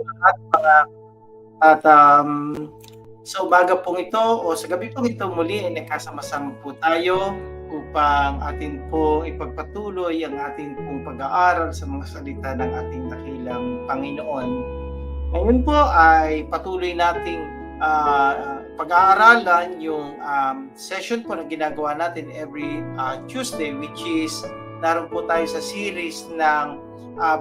Lahat mga at sa umaga pong ito o sa gabi pong ito muli ay nagkasama-sama po tayo upang atin po ipagpatuloy ang ating pong pag-aaral sa mga salita ng ating dakilang Panginoon. Ngayon po ay patuloy nating pag-aaralan yung session po na ginagawa natin every Tuesday, which is naroon po tayo sa series ng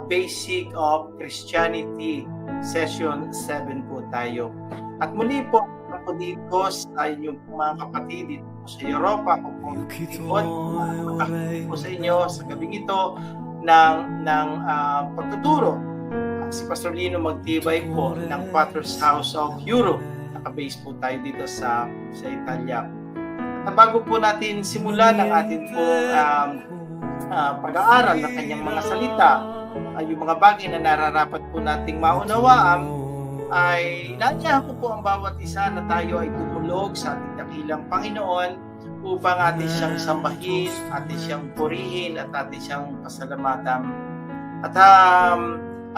Basic of Christianity, session 7 po tayo. At muli po ako dito sa inyong mga kapatid dito po sa Europa, ako po po sa inyo sa gabing ito ng pagtuturo. Si Pastor Lino Magtibay po ng Father's House of Europe. Naka-base po tayo dito sa Italia. At bago po natin simulan ang ating po pag-aaral ng kanyang mga salita, yung mga bagay na nararapat po nating maunawaan, ay nandiyan ko po ang bawat isa na tayo ay tumulog sa ating dakilang Panginoon upang atin siyang sambahin, atin siyang purihin, at atin siyang pasalamatan. At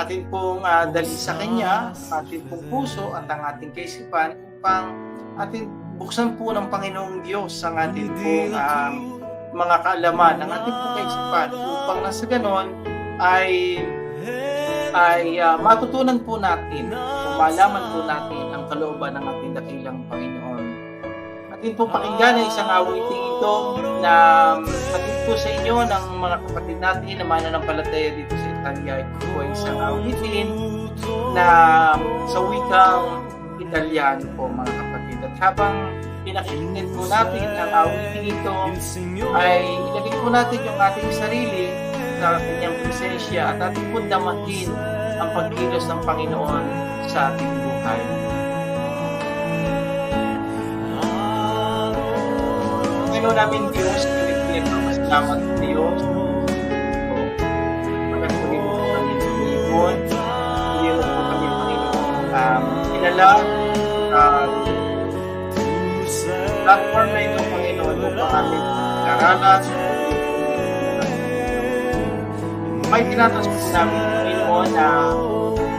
atin pong dali sa Kanya, ating pong puso at ang ating kaisipan upang atin buksan po ng Panginoong Diyos ang ating pong mga kaalaman, ang ating pong kaisipan upang nasa ganon ay matutunan po natin, malaman po natin ang kalooban ng ating dakilang Panginoon. Atin pong pakinggan ang isang awiting ito na atin po sa inyo ng mga kapatid natin na mananampalataya dito sa Italia. Ito po ay isang awitin na sa wikang Italiano po mga kapatid. At habang pinakinggan po natin ang awitin ito, ay ilagay po natin yung ating sarili sa kanyang presensya at ating po damahin ang pagkilos ng Panginoon sa ating buhay. Panginoon namin Diyos, pinipilip ang masalamat ng Diyos. Pagkatuloy po kami sa Panginoon, hindi po kami Panginoon kilala platform na ito, Panginoon, upang kami karanas. May tinatas po namin, Panginoon, na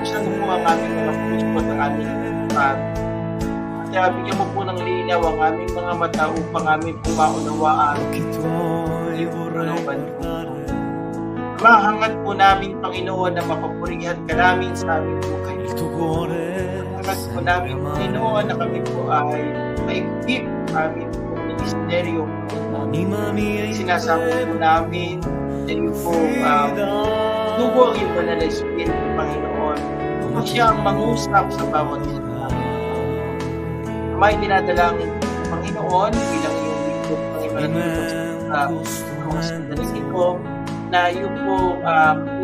saan po ang aming mga puso at ang aming ipat. Kaya bigyan mo po ng linaw ang aming mga mata upang aming po maunawaan yung kalooban po. Mahangad po namin, Panginoon, na mapapurihan ka namin sa aming buhay. Mahangad po namin, Panginoon, na kami po ay maigtip aming po ministeryo. Sinasama po namin na yung po dugo ang yung banal na Espiritu, Panginoon. Kung siya ang mangusap sa bawat isa. May dinadalangin Panginoon bilang iyong lingkod, Panginoon, sa mga sandali ito na yung po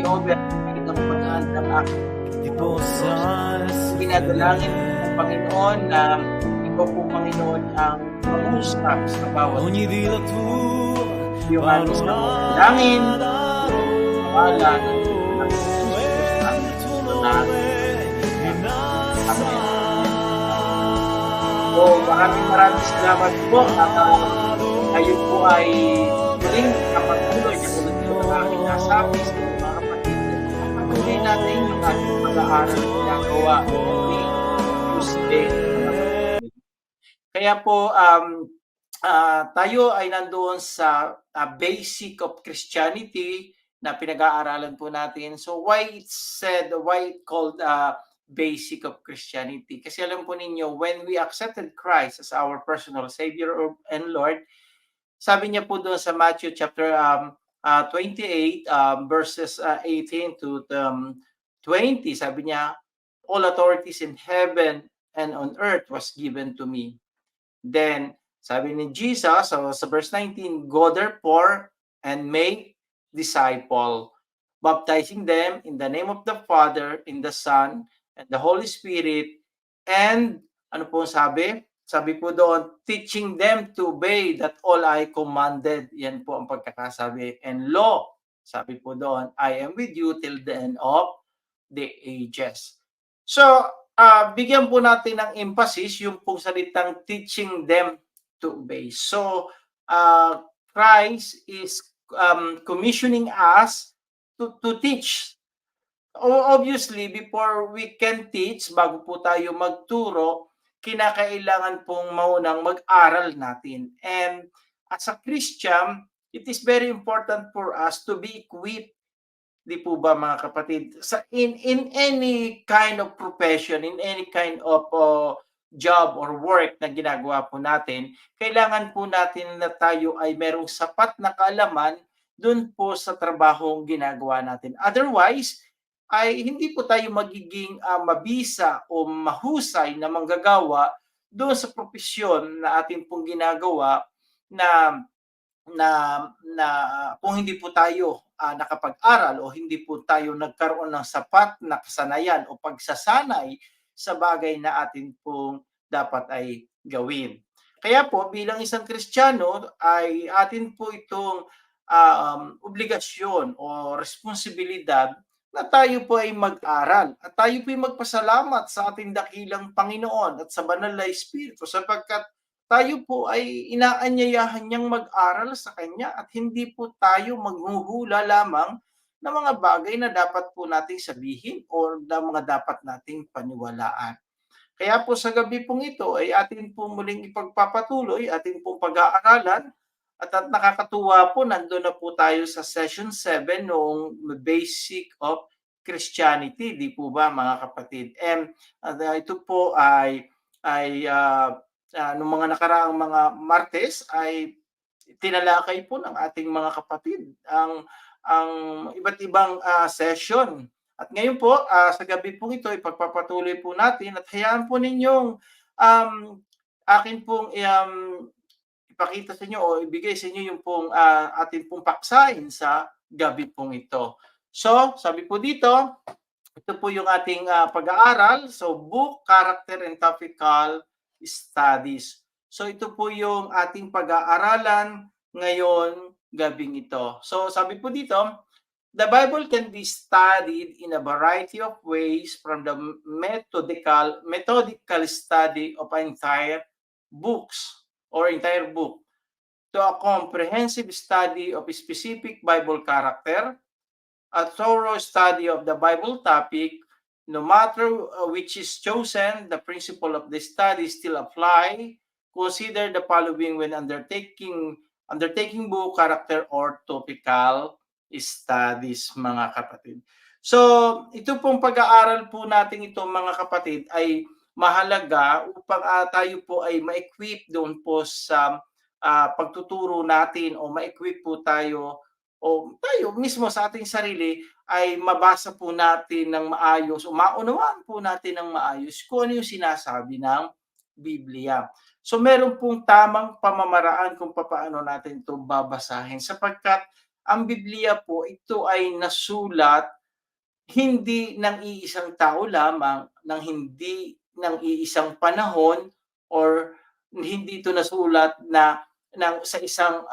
i-over ang paghahanda ng aking dinadalangin ng Panginoon na ikaw po, Panginoon, ang mangusap sa bawat yung ating sa dalangin, wala ng Amen. So, maraming salamat po at kayo po ay muling kapatuloy na ulit po ng aking nasabi sa mga kapatid. Patuloy natin yung ating pag-aaral na ginagawa every Tuesday. Kaya po, tayo ay nandoon sa Basic of Christianity na pinag-aaralan po natin. So why it called Basic of Christianity? Kasi alam po ninyo, when we accepted Christ as our personal Savior and Lord, sabi niya po doon sa Matthew chapter 28 verses 18 to 20, sabi niya, all authorities in heaven and on earth was given to me. Then, sabi ni Jesus, so sa verse 19, go therefore and make disciple, baptizing them in the name of the Father, in the Son, and the Holy Spirit, and ano po sabi? Sabi po doon, teaching them to obey that all I commanded. Yan po ang pagkakasabi. And lo, sabi po doon, I am with you till the end of the ages. So, bigyan po natin ng emphasis yung pong salitang teaching them to obey. So, Christ is commissioning us to teach Obviously, before we can teach, bago po tayo magturo, kinakailangan pong maunang mag-aral natin. And as a Christian, it is very important for us to be equipped, di po ba mga kapatid, sa in any kind of profession, in any kind of job or work na ginagawa po natin, kailangan po natin na tayo ay merong sapat na kaalaman dun po sa trabahong ginagawa natin. Otherwise, ay hindi po tayo magiging mabisa o mahusay na manggagawa doon sa propesyon na ating pong ginagawa na na na kung hindi po tayo nakapag-aral o hindi po tayo nagkaroon ng sapat na kasanayan o pagsasanay sa bagay na atin pong dapat ay gawin. Kaya po bilang isang Kristiyano ay atin po itong obligasyon o responsibilidad na tayo po ay mag-aral at tayo po ay magpasalamat sa ating dakilang Panginoon at sa banal na Espiritu sapagkat tayo po ay inaanyayahan niyang mag-aral sa Kanya at hindi po tayo maghuhula lamang ng mga bagay na dapat po nating sabihin o na mga dapat nating paniwalaan. Kaya po sa gabi pong ito ay atin po muling ipagpapatuloy, atin pong pag-aaralan at nakakatuwa po nandun na po tayo sa session 7 noong Basic of Christianity, di po ba mga kapatid? And ito po ay nung mga nakaraang mga Martes ay tinalakay po ng ating mga kapatid ang iba't ibang session. At ngayon po sa gabi pong ito ipagpapatuloy po natin at hayaan po ninyong akin pong ipakita sa inyo o ibigay sa inyo yung pong ating pong paksain sa gabi pong ito. So, sabi po dito, ito po yung ating pag-aaral. So, book, character, and topical studies. So, ito po yung ating pag-aaralan ngayon gabing ito. So, sabi po dito, the Bible can be studied in a variety of ways from the methodical study of entire books or entire book to a comprehensive study of a specific Bible character, a thorough study of the Bible topic. No matter which is chosen, the principle of the study still apply. Consider the following when undertaking book, character, or topical studies, mga kapatid. So, ito pong pag-aaral po natin ito, mga kapatid, ay mahalaga upang tayo po ay ma-equip doon po sa pagtuturo natin o ma-equip po tayo o tayo mismo sa ating sarili ay mabasa po natin ng maayos o maunawaan po natin ng maayos kung ano yung sinasabi ng Biblia. So meron pong tamang pamamaraan kung paano natin ito babasahin sapagkat ang Biblia po ito ay nasulat hindi ng iisang tao lamang, ng hindi ng iisang panahon or hindi ito nasulat sa isang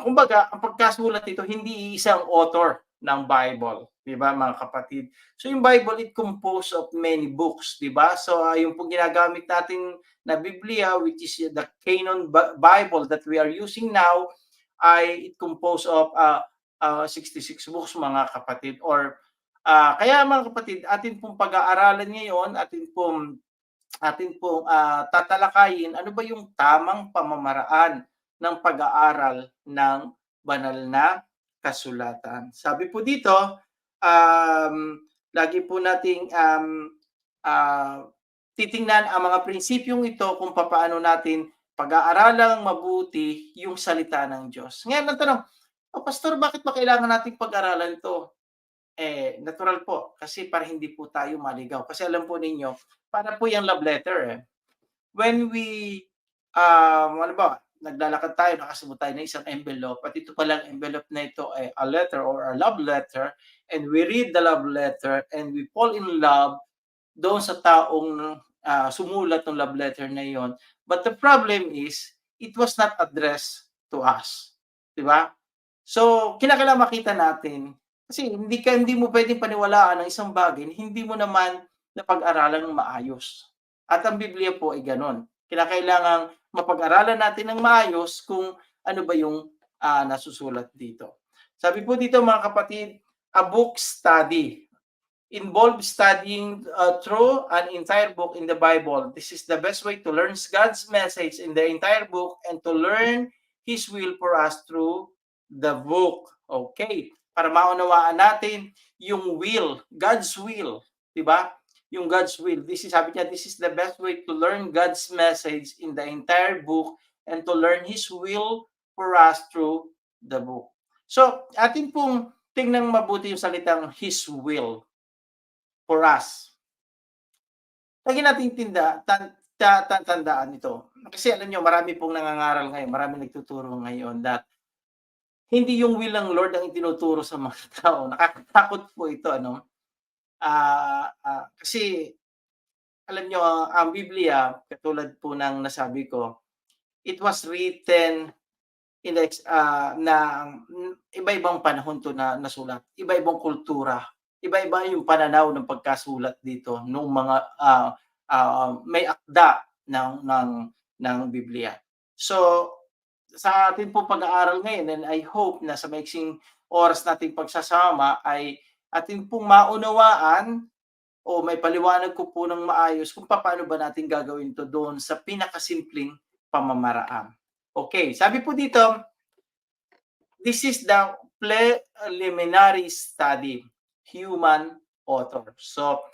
kumbaga ang pagkasulat nito hindi isang author ng Bible, 'di ba mga kapatid? So yung Bible it composed of many books, 'di ba? So yung pong ginagamit natin na Biblia which is the Canon Bible that we are using now ay it composed of 66 books mga kapatid or kaya mga kapatid atin pong pag-aaralan ngayon atin pong tatalakayin ano ba yung tamang pamamaraan ng pag-aaral ng banal na kasulatan. Sabi po dito, lagi po nating titingnan ang mga prinsipyong ito kung paano natin pag-aaralang mabuti yung salita ng Diyos. Ngayon ang tanong, Pastor, bakit ba kailangan nating pag-aralan ito? Natural po, kasi para hindi po tayo maligaw. Kasi alam po ninyo, para po yung love letter When we, ano ba, naglalakad tayo, nakasuot tayo ng isang envelope, at ito palang envelope na ito ay a letter or a love letter, and we read the love letter, and we fall in love doon sa taong sumulat ng love letter na yon. But the problem is, it was not addressed to us. Di ba? So, kinakailangan makita natin kasi hindi mo pwedeng paniwalaan ang isang bagay hindi mo naman napag-aralan ng maayos. At ang Biblia po ay gano'n. Kinakailangang mapag-aralan natin ng maayos kung ano ba yung nasusulat dito. Sabi po dito mga kapatid, a book study. Involves studying through an entire book in the Bible. This is the best way to learn God's message in the entire book and to learn His will for us through the book. Okay. Para maunawaan natin yung will, God's will. Diba? Yung God's will. This is, sabi niya, this is the best way to learn God's message in the entire book and to learn His will for us through the book. So, atin pong tingnan mabuti yung salitang His will for us. Lagi nating tandaan ito. Kasi alam niyo marami pong nangangaral ngayon, maraming nagtuturo ngayon that hindi yung will ng Lord ang itinuturo sa mga tao. Nakakatakot po ito ano. Kasi alam niyo ang Biblia katulad po ng nasabi ko, it was written in the na iba-ibang panahon to na nasulat, iba-ibang kultura, iba-iba yung pananaw ng pagkasulat dito nung mga may akda ng Biblia. So sa ating pong pag-aaral ngayon, and I hope na sa maiksing oras nating pagsasama ay atin pong maunawaan o may paliwanag ko po ng maayos kung paano ba natin gagawin to doon sa pinakasimpleng pamamaraan. Okay, sabi po dito, this is the preliminary study, human author. So,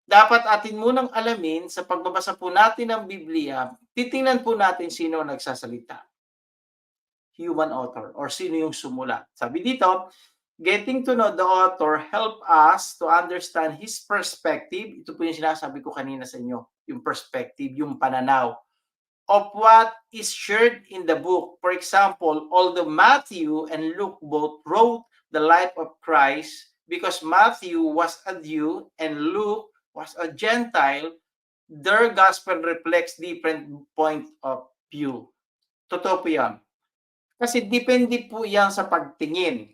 dapat atin munang alamin sa pagbabasa po natin ng Biblia, titingnan po natin sino nagsasalita. Human author or sino yung sumulat. Sabi dito, getting to know the author help us to understand his perspective. Ito po yung sinasabi ko kanina sa inyo, yung perspective, yung pananaw of what is shared in the book. For example, although Matthew and Luke both wrote the life of Christ, because Matthew was a Jew and Luke was a Gentile, their gospel reflects different point of view. Totoo po yan. Kasi depende po yan sa pagtingin.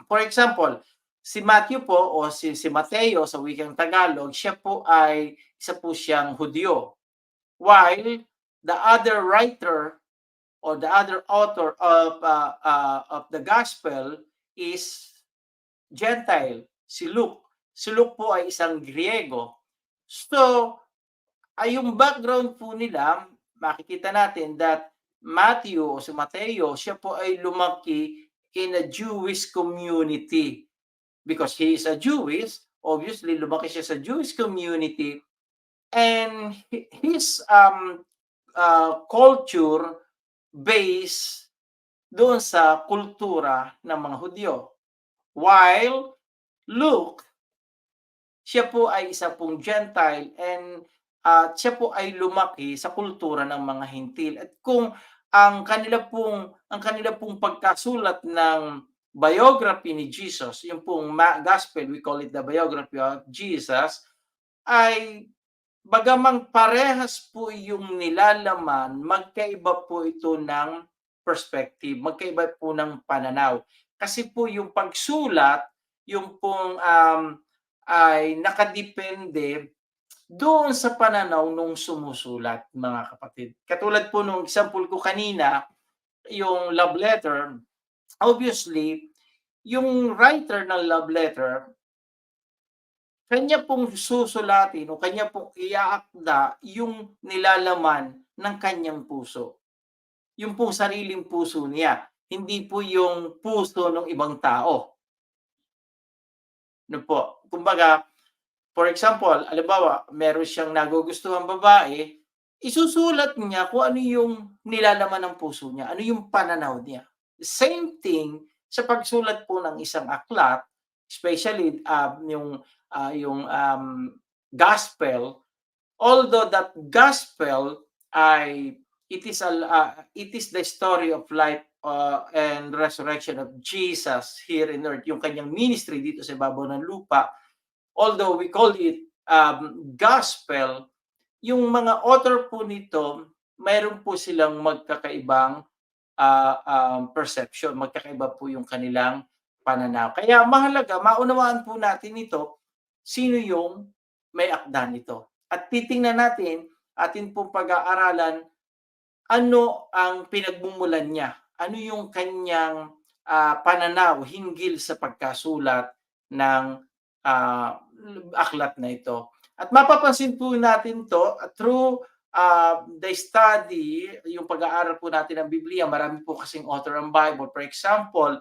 For example, si Matthew po o si Mateo sa wikang Tagalog, siya po ay isa po siyang Hudyo. While the other writer or the other author of the gospel is Gentile, si Luke. Si Luke po ay isang Griego. So, ay yung background po nila, makikita natin that Matthew o si Mateo, siya po ay lumaki in a Jewish community. Because he is a Jewish, obviously lumaki siya sa Jewish community, and his culture based doon sa kultura ng mga Hudyo. While Luke, siya po ay isa pong Gentile and siya po ay lumaki sa kultura ng mga Hintil. At kung ang kanila pong pagkasulat ng biography ni Jesus, yung pong gospel, we call it the biography of Jesus, ay bagamang parehas po yung nilalaman, magkaiba po ito ng perspective, magkaiba po ng pananaw. Kasi po yung pagsulat, yung pong ay nakadepende doon sa pananaw nung sumusulat, mga kapatid. Katulad po nung example ko kanina, yung love letter, obviously, yung writer ng love letter, kanya pong susulatin o kanya pong iaakda yung nilalaman ng kanyang puso. Yung pong sariling puso niya, hindi po yung puso ng ibang tao. No po. Kumbaga, for example, halimbawa, meron siyang nagugustuhang babae, isusulat niya kung ano yung nilalaman ng puso niya, ano yung pananaw niya. Same thing sa pagsulat po ng isang aklat, especially yung gospel, although that gospel ay it is the story of life and resurrection of Jesus here in earth, yung kanyang ministry dito sa ibabaw ng lupa. Although we call it gospel, yung mga author po nito, mayroon po silang magkakaibang perception, magkakaiba po yung kanilang pananaw. Kaya mahalaga, maunawaan po natin ito, sino yung may akda nito. At titingnan natin, atin pong pag-aaralan, ano ang pinagmumulan niya, ano yung kanyang pananaw hinggil sa pagkasulat ng ah, aklat na ito. At mapapansin po natin 'to through the study, yung pag-aaral po natin ng Biblia. Marami po kasing author ang Bible. For example,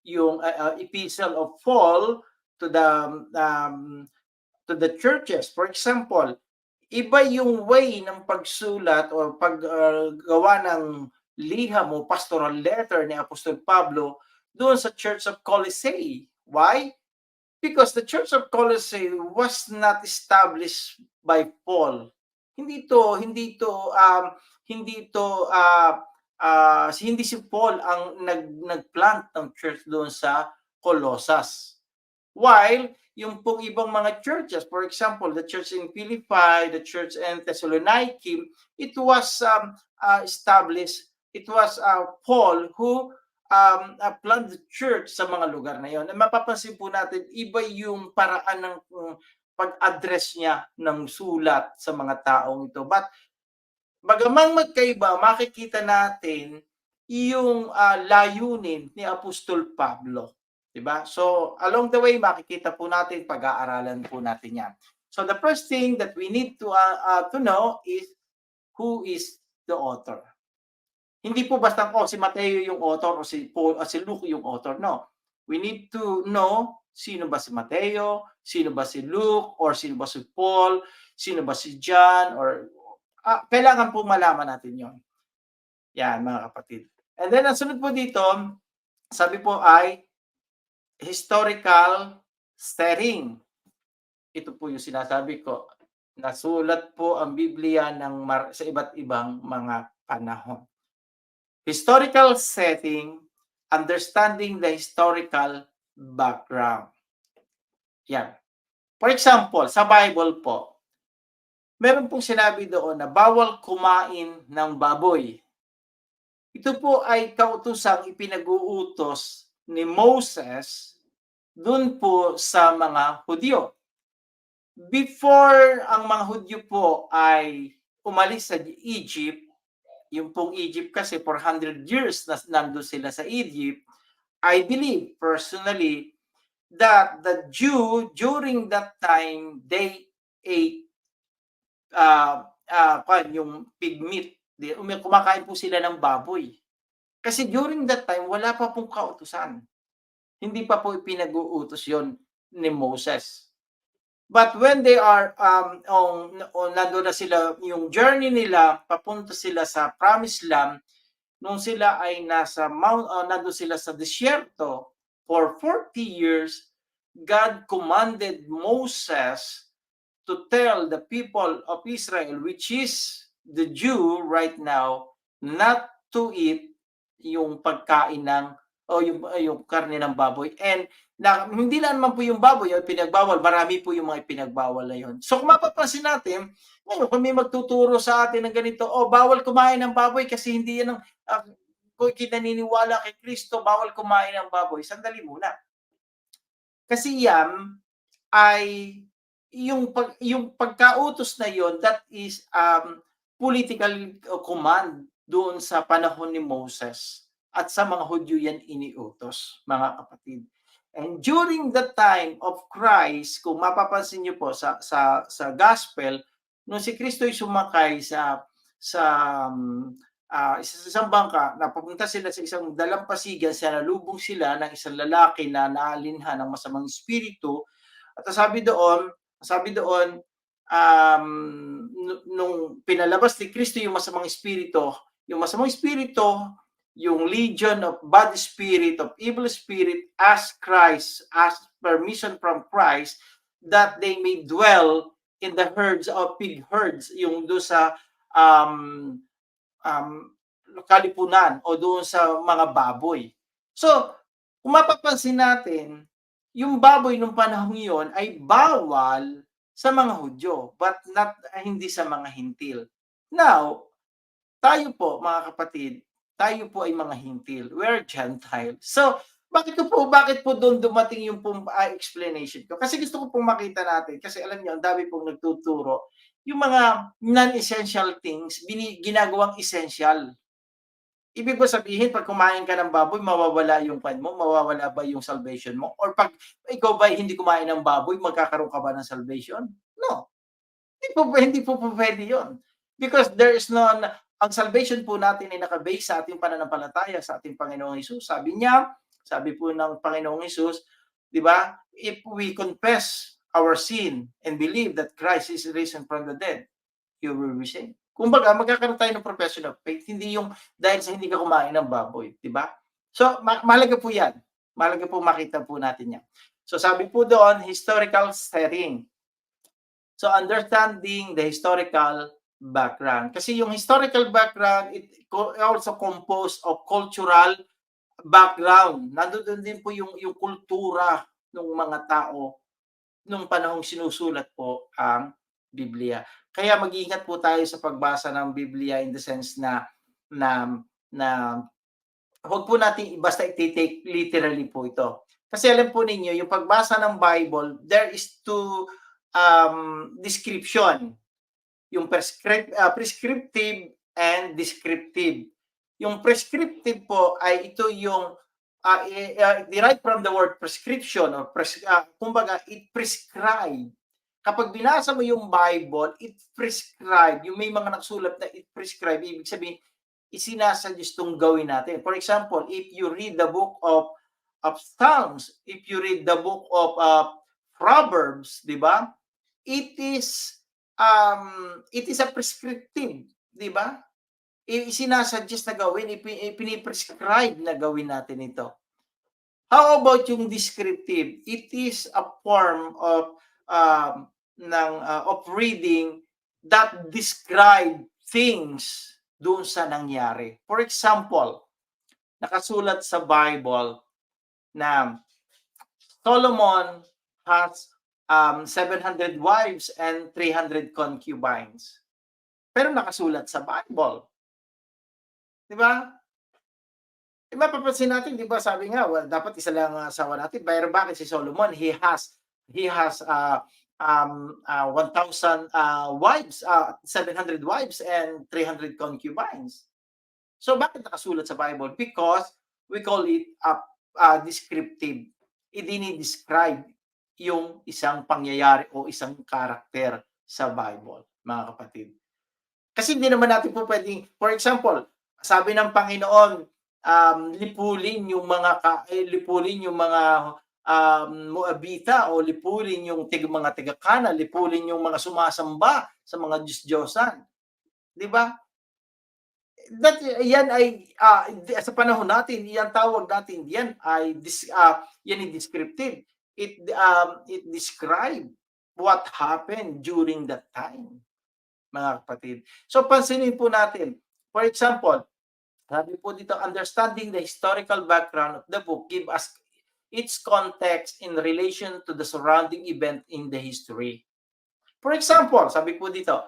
yung Epistle of Paul to the um, to the churches. For example, iba yung way ng pagsulat o paggawa ng liham o pastoral letter ni Apostol Pablo doon sa Church of Colossae. Why? Because the Church of Colossae was not established by Paul. Hindi si Paul ang nagplant ng church doon sa Colossus. While yung pong ibang mga churches, for example, the church in Philippi, the church in Thessaloniki, it was established, it was Paul who planned the church sa mga lugar na yon. Mapapansin po natin, iba yung paraan ng pag-address niya ng sulat sa mga taong ito. But bagamang magkaiba, makikita natin yung layunin ni Apostol Pablo. Diba? So, along the way, makikita po natin, pag-aaralan po natin yan. So, the first thing that we need to know is who is the author. Hindi po basta si Mateo yung author o si Paul o si Luke yung author. No. We need to know sino ba si Mateo, sino ba si Luke, or sino ba si Paul, sino ba si John, or kailangan po malaman natin yon. Yan, mga kapatid. And then, ang sunod po dito, sabi po ay historical setting. Ito po yung sinasabi ko. Nasulat po ang Biblia sa iba't ibang mga panahon. Historical setting, understanding the historical background. Yan. For example, sa Bible po, meron pong sinabi doon na bawal kumain ng baboy. Ito po ay kautosang ipinag-uutos ni Moses dun po sa mga Hudyo. Before ang mga Hudyo po ay umalis sa Egypt, yung pong Egypt kasi 400 years na nandun sila sa Egypt, I believe personally that the Jew during that time, they ate yung pig meat. Kumakain po sila ng baboy. Kasi during that time, wala pa pong kautusan. Hindi pa po ipinag-uutos yon ni Moses. But when they are, nandun na sila, yung journey nila, papunta sila sa Promised Land, nung sila ay nandun sila sa disyerto for 40 years, God commanded Moses to tell the people of Israel, which is the Jew right now, not to eat yung pagkain ng o yung karne ng baboy. And hindi lang naman po yung baboy yung pinagbawal, marami po yung mga pinagbawal na yun. So kung mapapansin natin, ngayon kung may magtuturo sa atin ng ganito, bawal kumain ng baboy kasi hindi yan ang kung kinaniniwala kay Kristo, bawal kumain ng baboy. Sandali muna. Kasi yan ay yung pagkautos na yon, that is political command doon sa panahon ni Moses. At sa mga Hudyo yan iniutos, mga kapatid. And during the time of Christ, kung mapapansin niyo po sa gospel, nung si Kristo ay sumakay sa isang bangka, napapunta sila sa isang dalampasigan, nalubong sila ng isang lalaki na naalinhan ng masamang espiritu. At sabi doon, nung pinalabas ni Kristo yung masamang espiritu, yung legion of bad spirit, of evil spirit, asked permission from Christ that they may dwell in the herds of pig herds, yung doon sa kalipunan o doon sa mga baboy. So, kung mapapansin natin, yung baboy nung panahon yon ay bawal sa mga Hudyo, but hindi sa mga Hintil. Now, tayo po, mga kapatid, tayo po ay mga Hintil. We're Gentile. So, bakit po doon dumating yung explanation ko? Kasi gusto ko pong makita natin, kasi alam niyo, ang dami pong nagtuturo, yung mga non-essential things, ginagawang essential. Ibig ba sabihin 'pag kumain ka ng baboy mawawala yung kwan mo, mawawala ba yung salvation mo? Or 'pag ikaw ba'y hindi kumain ng baboy magkakaroon ka ba ng salvation? No, hindi po pupuwede yun. Because there is none ang salvation po natin ay naka-base sa ating pananampalataya sa ating Panginoong Hesus. Sabi po ng Panginoong Hesus, 'di ba, if we confess our sin and believe that Christ is risen from the dead, you will be saved. Kumbaga magkakaroon tayo ng profession of faith, hindi yung dahil sa hindi ka kumain ng baboy, 'di ba? So mahalaga po 'yan. Mahalaga po makita po natin 'yan. So sabi po doon, historical setting. So understanding the historical background. Kasi yung historical background, it also composed of cultural background. Nandoon din po yung kultura ng mga tao nung panahong sinusulat po ang Biblia. Kaya mag-ingat po tayo sa pagbasa ng Biblia in the sense na na huwag po natin basta i-take literally po ito. Kasi alam po ninyo, yung pagbasa ng Bible, there is two description. Yung prescriptive and descriptive. Yung prescriptive po ay ito yung derived from the word prescription or kumbaga it prescribe. Kapag binasa mo yung Bible, it prescribe. Yung may mga nakasulat na it prescribe, ibig sabihin isinasuggest itong gawin natin. For example, if you read the book of Psalms, if you read the book of Proverbs, di ba? It is a prescriptive, di ba? Isinasuggest na gawin, ipini-prescribe na gawin natin ito. How about yung descriptive? It is a form of of reading that describe things doon sa nangyari. For example, nakasulat sa Bible na Solomon has 700 wives and 300 concubines. Pero nakasulat sa Bible. Di ba? Mapapansin natin, di ba, sabi nga, well, dapat isa lang ang asawa natin. Pero bakit si Solomon? He has 1,000 wives, 700 wives and 300 concubines. So bakit nakasulat sa Bible? Because we call it descriptive. Idini-describe yung isang pangyayari o isang karakter sa Bible, mga kapatid. Kasi hindi naman natin po pwedeng, for example, sabi ng Panginoon, lipulin yung mga Moabita o lipulin yung mga taga-Kana, lipulin yung mga sumasamba sa mga Diyos-Diyosan. Di ba? Yan ay sa panahon natin, yan tawag natin, yan ay descriptive. It describe what happened during that time, mga kapatid. So pansinin po natin, for example, sabi po dito, understanding the historical background of the book give us its context in relation to the surrounding event in the history. For example, sabi po dito,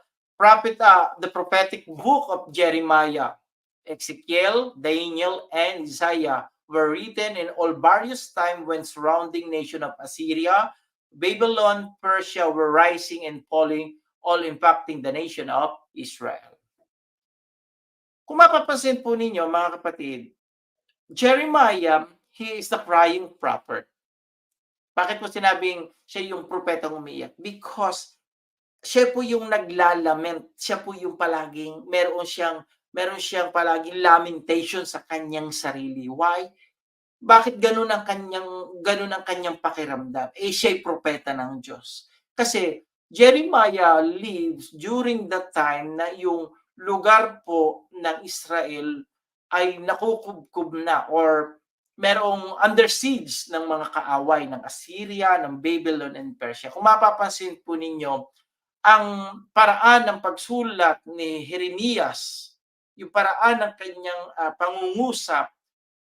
the prophetic book of Jeremiah, Ezekiel, Daniel, and Isaiah were written in all various time when surrounding nation of Assyria, Babylon, Persia were rising and falling, all impacting the nation of Israel. Kung mapapansin po ninyo, mga kapatid, Jeremiah, he is the crying prophet. Bakit po sinabing siya yung propetang umiiyak? Because siya po yung naglalament, siya po yung palaging meron siyang palaging lamentation sa kanyang sarili. Why? Bakit ganun ang kanyang pakiramdam? Siya'y propeta ng Diyos. Kasi Jeremiah lives during the time na yung lugar po ng Israel ay nakukubkob na or merong under siege ng mga kaaway ng Assyria, ng Babylon, and Persia. Kung mapapansin po ninyo, ang paraan ng pagsulat ni Jeremias, yung paraan ng kanyang pangungusap,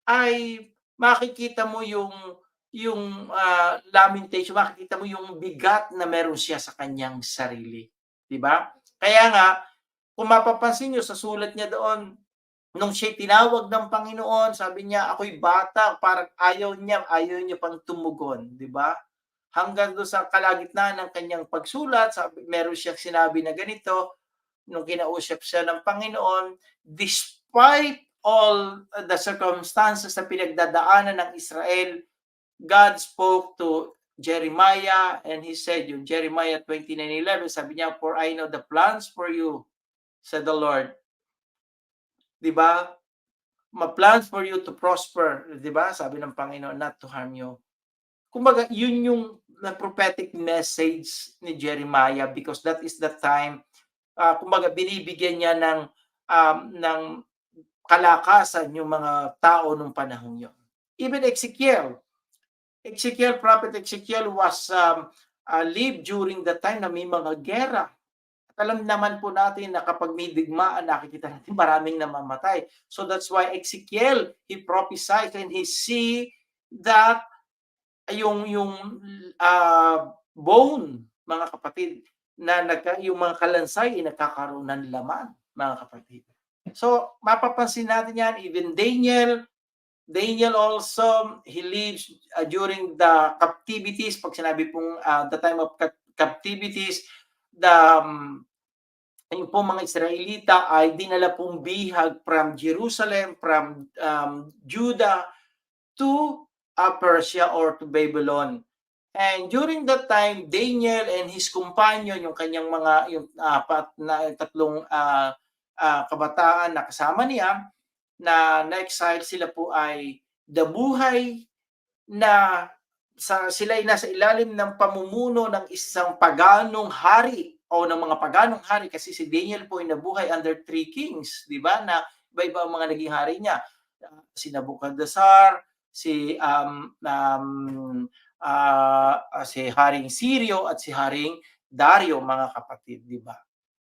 ay makikita mo yung lamentation, makikita mo yung bigat na meron siya sa kanyang sarili. Diba? Kaya nga, kung mapapansin nyo sa sulat niya doon, nung siya tinawag ng Panginoon, sabi niya, ako'y bata, parang ayaw niya pang tumugon. Diba? Hanggang doon sa kalagitnaan ng kanyang pagsulat, meron siyang sinabi na ganito, nung kinausap siya ng Panginoon, despite all the circumstances na pinagdadaanan ng Israel, God spoke to Jeremiah and he said, yung Jeremiah 29:11, sabi niya, "For I know the plans for you," said the Lord. 'Di ba? "Ma-plans for you to prosper," 'di ba? Sabi ng Panginoon, "not to harm you." Kumbaga, yun yung na prophetic message ni Jeremiah because that is the time, kumbaga binibigyan niya ng kalakasan yung mga tao nung panahon yun. Even Prophet Ezekiel was lived during the time na may mga gera. Alam naman po natin na kapag may digmaan, nakikita natin maraming namamatay. So that's why Ezekiel, he prophesied and he see that bone, mga kapatid, na yung mga kalansay ay nagkakaroon ng laman, mga kapatid. So mapapansin natin yan, even Daniel also, he lives during the captivities. Pag sinabi pong the time of captivities, yung pong mga Israelita ay dinala pong bihag from Jerusalem, from Judah to Persia or to Babylon. And during that time, Daniel and his companion, yung kanyang mga yung tatlong kabataan na kasama niya na na-exile, sila po ay dabuhay na sila ay nasa ilalim ng pamumuno ng isang paganong hari o ng mga paganong hari kasi si Daniel po ay nabuhay under 3 kings, di ba? Na iba-iba ang mga naging hari niya. Si Nebuchadnezzar, si Haring Sirio at si Haring Dario, mga kapatid, di ba?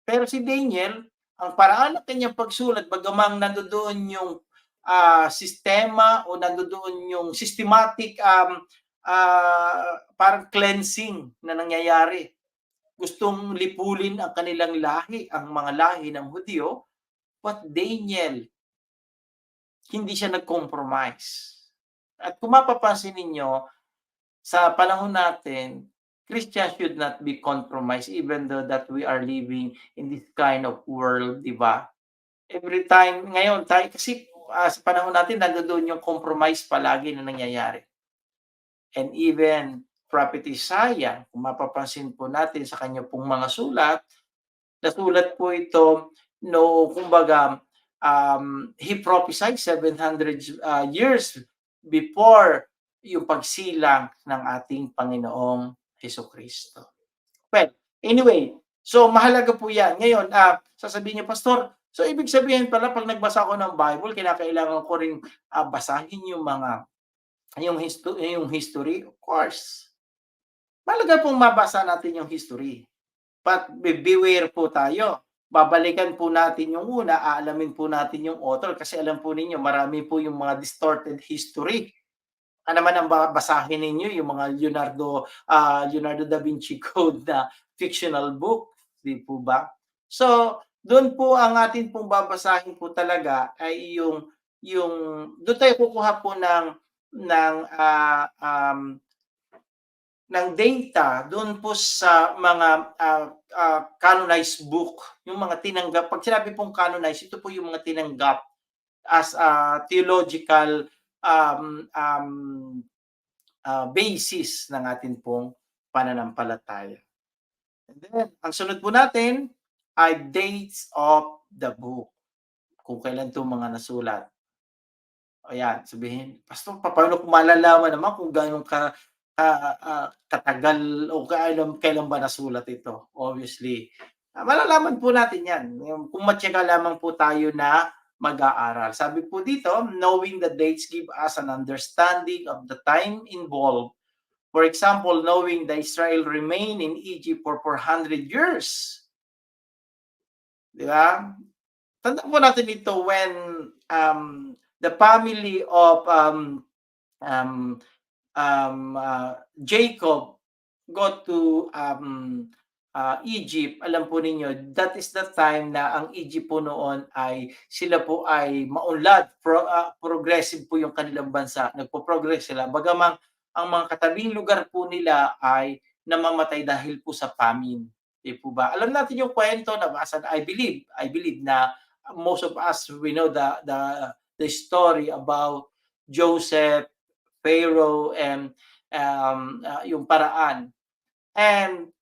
Pero si Daniel, ang paraan ng kanyang pagsulat, bagamang nandoon yung sistema o nandoon yung systematic parang cleansing na nangyayari. Gustong lipulin ang kanilang lahi, ang mga lahi ng Hudyo, but Daniel, hindi siya nag-compromise. At kung mapapansin ninyo, sa panahon natin, Christians should not be compromised even though that we are living in this kind of world, di ba? Every time, ngayon, tayo kasi sa panahon natin, nandoon yung compromise palagi na nangyayari. And even Prophet Isaiah, kung mapapansin po natin sa kanya pong mga sulat, nasulat po ito, no, kumbaga, he prophesied 700 years before yung pagsilang ng ating Panginoong Jesucristo. Well, anyway, so mahalaga po yan. Ngayon, sasabihin niyo, Pastor, so ibig sabihin pala pag nagbasa ako ng Bible, kinakailangan ko rin basahin yung history, of course. Mahalaga pong mabasa natin yung history. But beware po tayo. Babalikan po natin yung una, aalamin po natin yung author kasi alam po ninyo, marami po yung mga distorted history. Ano naman ang basahin ninyo, yung mga Leonardo da Vinci Code na fictional book, di po ba? So, doon po ang atin pong babasahin po talaga ay yung doon tayo kukuha po ng data doon po sa mga canonized book, yung mga tinanggap. Pag sinabi pong canonized, ito po yung mga tinanggap as theological basis ng atin pong pananampalataya. And then, ang sunod po natin ay dates of the book. Kung kailan itong mga nasulat. Ayan, sabihin, Pastor, paano ko malalaman naman kung gano'ng katagal o kailan ba nasulat ito? Obviously, malalaman po natin yan. Kung matyaga lamang po tayo na mag-aaral. Sabi po dito, knowing the dates give us an understanding of the time involved. For example, knowing that Israel remained in Egypt for 400 years. Di ba? Tandaan po natin ito when the family of Jacob go to Egypt, alam po ninyo, that is the time na ang Egypt po noon ay sila po ay maunlad, progressive po yung kanilang bansa, nagpo-progress sila. Bagamang ang mga katabing lugar po nila ay namamatay dahil po sa famine. Di po ba? Alam natin yung kwento na basan, I believe na most of us, we know the story about Joseph, Pharaoh, and yung paraan. And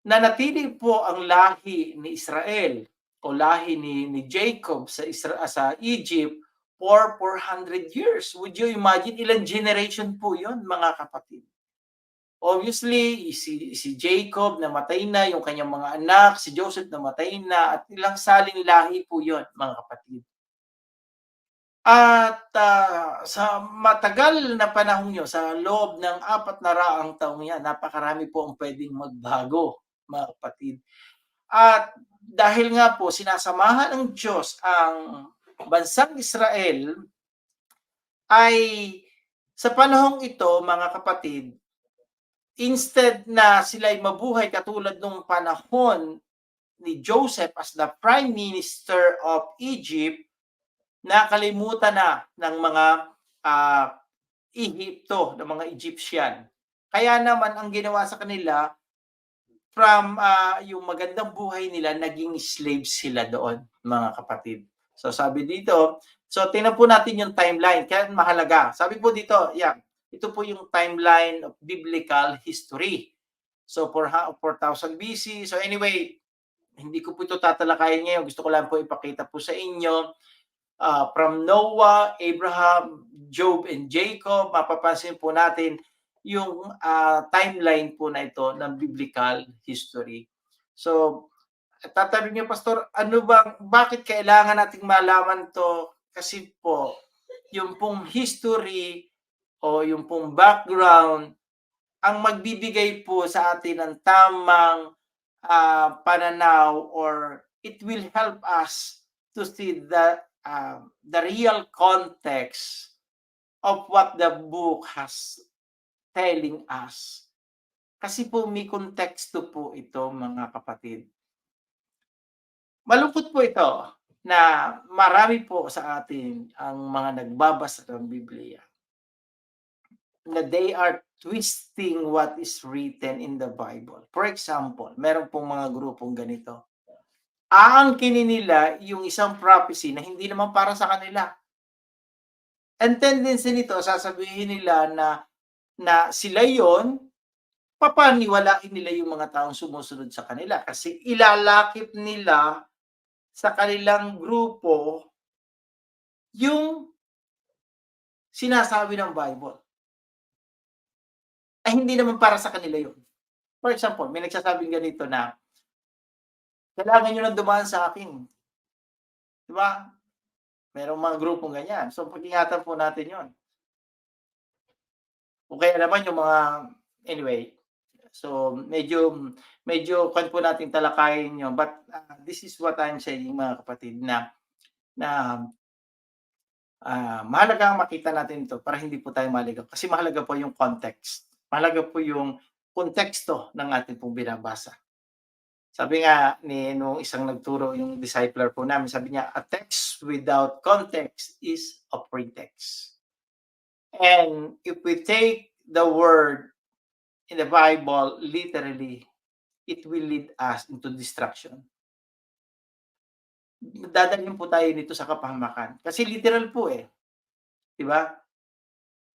nanatili po ang lahi ni Israel o lahi ni Jacob sa Egypt for 400 years. Would you imagine ilang generation po 'yon, mga kapatid? Obviously, si Jacob namatay na, yung kanyang mga anak, si Joseph namatay na, at ilang saling lahi po 'yon, mga kapatid. At sa matagal na panahon yun, sa loob ng 400 taong yan, napakarami po ang pwedeng magbago, mga kapatid. At dahil nga po sinasamahan ng Diyos ang bansang Israel, ay sa panahong ito, mga kapatid, instead na sila'y mabuhay katulad nung panahon ni Joseph as the Prime Minister of Egypt, nakalimutan na ng mga Ehipto, ng mga Egyptian. Kaya naman ang ginawa sa kanila, from yung magandang buhay nila, naging slaves sila doon, mga kapatid. So sabi dito, so tingnan po natin yung timeline, kaya mahalaga. Sabi po dito, ito po yung timeline of biblical history. So 4,000 BC. So anyway, hindi ko po ito tatalakayin ngayon. Gusto ko lang po ipakita po sa inyo. From Noah, Abraham, Job, and Jacob, mapapansin po natin yung timeline po na ito ng biblical history. So, tatanungin niyo, Pastor, bakit kailangan nating malaman to? Kasi po, yung pong history o yung pong background, ang magbibigay po sa atin ng tamang pananaw, or it will help us to see the real context of what the book has telling us. Kasi po may konteksto po ito, mga kapatid. Malungkot po ito na marami po sa atin ang mga nagbabasa ng Biblia na they are twisting what is written in the Bible. For example, meron pong mga grupong ganito. Aangkinin nila yung isang prophecy na hindi naman para sa kanila. And tendency nito, sasabihin nila na sila yon, papaniwalain nila yung mga taong sumusunod sa kanila kasi ilalakip nila sa kanilang grupo yung sinasabi ng Bible. Ay hindi naman para sa kanila yun. For example, may nagsasabing ganito na, kailangan nyo lang dumaan sa akin. Diba? Merong mga grupong ganyan. So, pag-ingatan po natin yon. O kaya naman yung mga, anyway, so medyo kwan po natin talakayin yun. But this is what I'm saying, mga kapatid, na mahalaga makita natin ito para hindi po tayo maligaw. Kasi mahalaga po yung context. Mahalaga po yung konteksto ng ating pong binabasa. Sabi nga nung isang nagturo, yung discipler po namin, sabi niya, a text without context is a pretext. And if we take the word in the Bible literally, it will lead us into destruction. Dadalhin po tayo nito sa kapahamakan. Kasi literal po eh. Diba?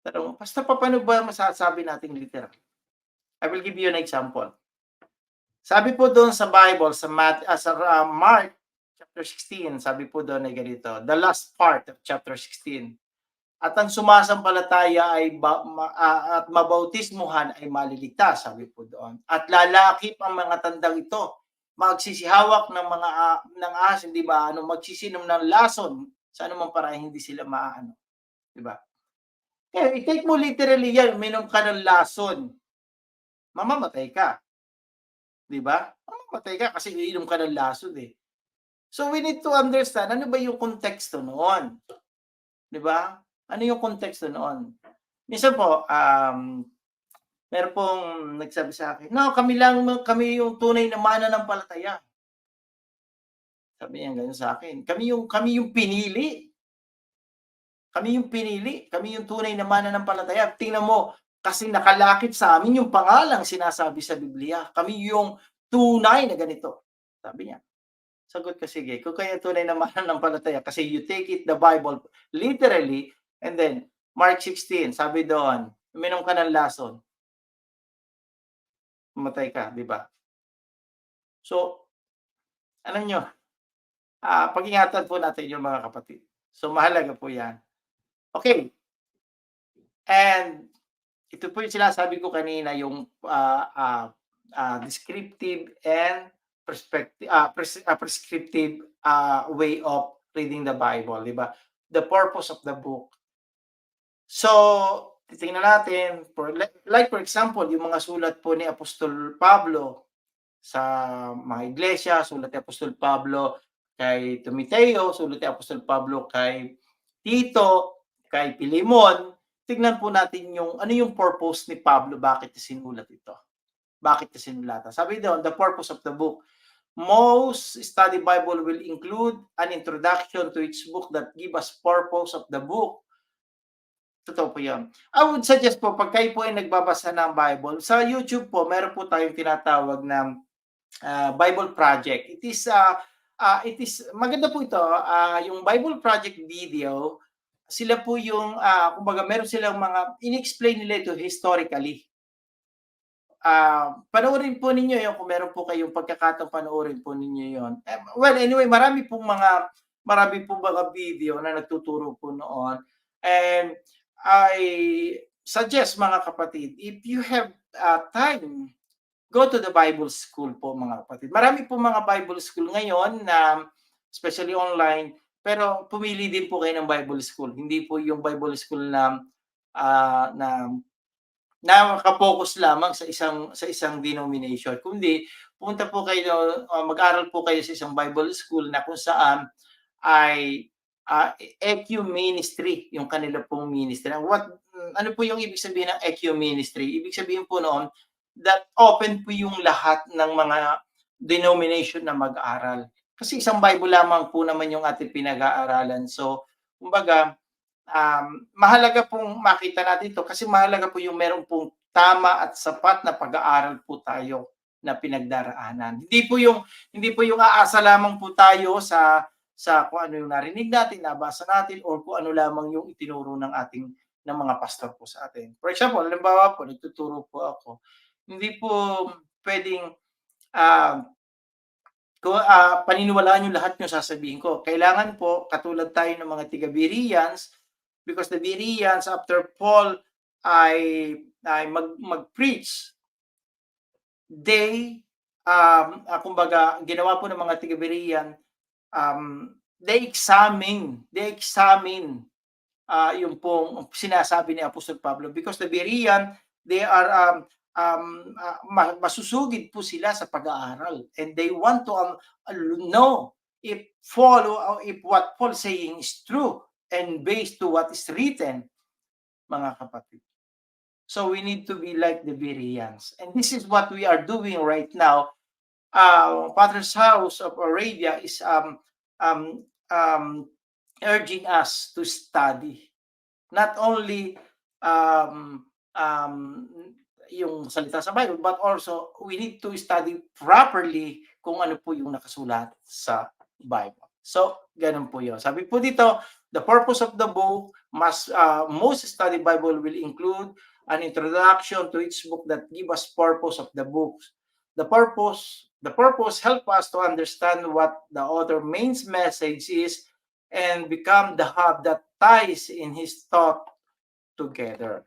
Pero, basta paano ba masasabi nating literal? I will give you an example. Sabi po doon sa Bible, sa Mark chapter 16, sabi po doon ay ganito, the last part of chapter 16. At ang sumasampalataya at mabautismuhan ay maliligtas, sabi po doon. At lalakip ang mga tandang ito, magsisihawak ng ahas, hindi ba, magsisinom ng lason, sa anumang paraan hindi sila maaano. Diba? Kaya i-take mo literally yan, minom ka ng lason, mamamatay ka. Diba? Mamamatay ka kasi iinom ka ng lason eh. So we need to understand, ano ba yung konteksto noon? Diba? Ano yung konteksto noon? Minsan po, meron pong nagsabi sa akin, no, kami yung tunay na mananampalataya. Sabi niya ganun sa akin. Kami yung pinili. Kami yung pinili. Kami yung tunay na mananampalataya. Tingnan mo, kasi nakalakip sa amin yung pangalang sinasabi sa Biblia. Kami yung tunay na ganito. Sabi niya. Sagot ko, sige. Kung kayo tunay na mananampalataya kasi you take it the Bible literally, and then Mark 16, sabi doon, uminom ka ng lason, mamatay ka, 'di ba? So, alam niyo, pag-ingatan po natin yung mga kapatid. So, mahalaga po 'yan. Okay, and ito po yung sinasabi ko kanina, yung, descriptive and prescriptive, way of reading the Bible, 'di ba? The purpose of the book. So, titingnan natin like for example, yung mga sulat po ni Apostol Pablo sa mga iglesia, sulat ni Apostol Pablo kay Timoteo, sulat ni Apostol Pablo kay Tito, kay Pilemon. Tignan po natin yung ano yung purpose ni Pablo, bakit niya sinulat ito? Bakit niya sinulatan? Sabi doon, the purpose of the book. Most study Bible will include an introduction to each book that give us purpose of the book. Totoo po yun. I would suggest po, pag kayo po ay nagbabasa ng Bible, sa YouTube po, meron po tayong tinatawag na Bible Project. It is maganda po ito, yung Bible Project video, sila po yung, kumbaga meron silang mga, in-explain nila ito historically. Panoorin po ninyo yun kung meron po kayong pagkakataong panoorin po ninyo yun. Well, anyway, marami pong mga video na nagtuturo po noon. And I suggest, mga kapatid, if you have time, go to the Bible school po, mga kapatid. Marami po mga Bible school ngayon na especially online, pero pumili din po kayo ng Bible school. Hindi po yung Bible school na na nakaka-focus lamang sa isang denomination, kundi pumunta po kayo, mag-aral po kayo sa isang Bible school na kung saan ay EQ ministry yung kanila pong ministry. Ano po yung ibig sabihin ng EQ ministry? Ibig sabihin po noon that open po yung lahat ng mga denomination na mag-aral. Kasi isang Bible lamang po naman yung ating pinag-aaralan. So, kumbaga, mahalaga pong makita natin ito kasi mahalaga po yung meron pong tama at sapat na pag-aaral po tayo na pinagdaraanan. Hindi po yung aasa lamang po tayo sa kung ano yung narinig natin, nabasa natin, or kung ano lamang yung itinuro ng mga pastor po sa atin. For example, halimbawa po, nagtuturo po ako. Hindi po pwedeng paniniwalaan yung lahat yung sasabihin ko. Kailangan po, katulad tayo ng mga tiga-Bereans, because the Bereans, after Paul ay mag-preach, they, kumbaga, ginawa po ng mga tiga-Berean, they examine yung pong sinasabi ni Apostol Pablo, because the Berean, they are masusugid po sila sa pag-aaral, and they want to know if what Paul saying is true and based to what is written, mga kapatid. So we need to be like the Bereans, and this is what we are doing right now. Father's House of Arabia is urging us to study not only yung salita sa Bible, but also we need to study properly kung ano po yung nakasulat sa Bible. So, ganun po yun. Sabi po dito, the purpose of the book most study Bible will include an introduction to each book that give us purpose of the books. The purpose help us to understand what the author main message is and become the hub that ties in his thought together.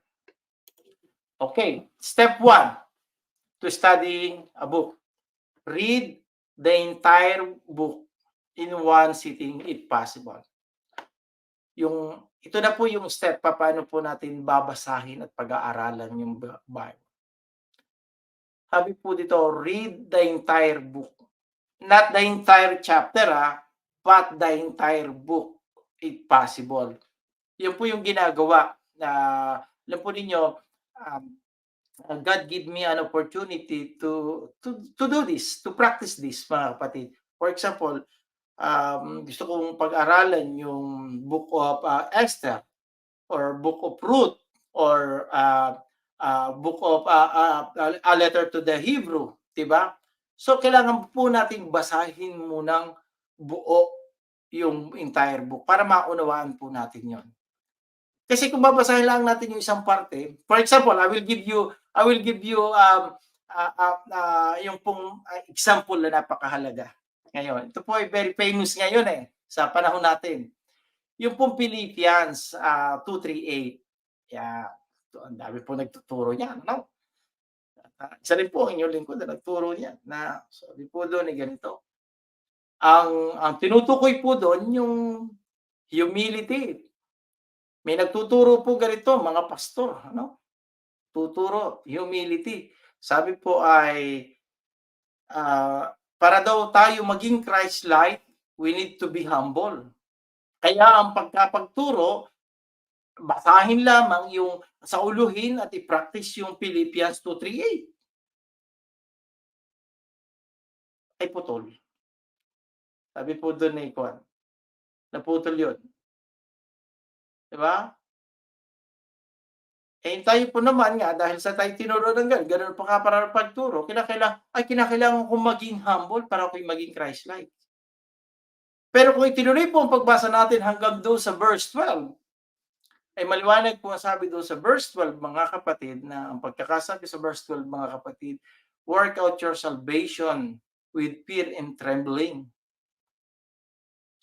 Okay, step 1 to studying a book. Read the entire book in one sitting if possible. Ito na po yung step paano po natin babasahin at pag-aaralan yung Bible. Sabi po dito, read the entire book. Not the entire chapter, but the entire book if possible. Yun po yung ginagawa na alam po ninyo, God give me an opportunity to do this, to practice this, mga kapatid. For example, gusto kong pag-aralan yung Book of Esther, or Book of Ruth, or Book of a letter to the Hebrew, 'di ba? So kailangan po nating basahin munang buo yung entire book para maunawaan po natin yon. Kasi kung babasahin lang natin yung isang parte, for example, I will give you yung pong example na napakahalaga. Ngayon, ito po ay very famous ngayon sa panahon natin. Yung pong Philippians 2:3-8. Yeah, ang dami po nagtuturo niyan, no? Isa rin po ang inyong lingkod na nagturo niyan na sabi po doon ay ganito. Ang tinutukoy po doon yung humility. May nagtuturo po ganito, mga pastor, ano? Tuturo, humility. Sabi po ay, para daw tayo maging Christ-like, we need to be humble. Kaya ang pagturo, basahin lamang yung sauluhin at i-practice yung Philippians 2:3-8. Ay putol. Sabi po doon ni Juan, naputol yun. Di ba? Tayo po naman nga dahil sa tayo tinuro ng gano'n pa nga para pagturo, kinakailangan kong maging humble para ako'y maging Christ-like. Pero kung itinuloy po ang pagbasa natin hanggang doon sa verse 12, ay maliwanag po ang sabi doon sa verse 12, mga kapatid, na ang pagkakasabi sa verse 12, mga kapatid, work out your salvation with fear and trembling.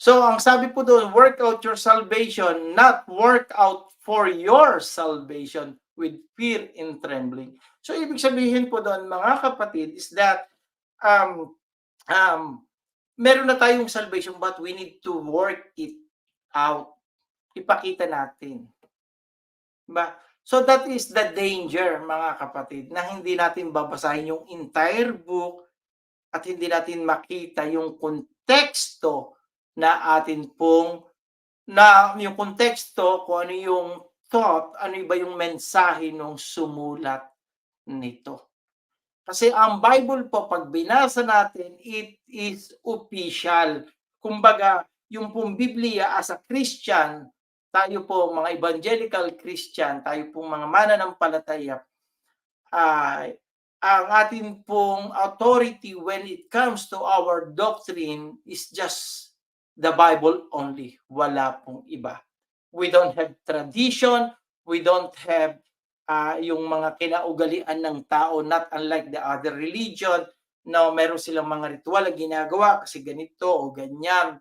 So, ang sabi po doon, work out your salvation, not work out for your salvation with fear and trembling. So, ibig sabihin po doon, mga kapatid, is that um, um, meron na tayong salvation but we need to work it out. Ipakita natin. Diba? So, that is the danger, mga kapatid, na hindi natin babasahin yung entire book at hindi natin makita yung konteksto na atin pong yung konteksto, kung ano yung thought, ano ba yung mensahe nung sumulat nito. Kasi ang Bible po, pag binasa natin, it is official. Kumbaga, yung pong Biblia as a Christian, tayo po mga evangelical Christian, tayo pong mga mananampalataya, ang atin pong authority when it comes to our doctrine is just the Bible only. Wala pong iba. We don't have tradition, we don't have yung mga kinaugalian ng tao, not unlike the other religion, na meron silang mga ritual na ginagawa kasi ganito o ganyan.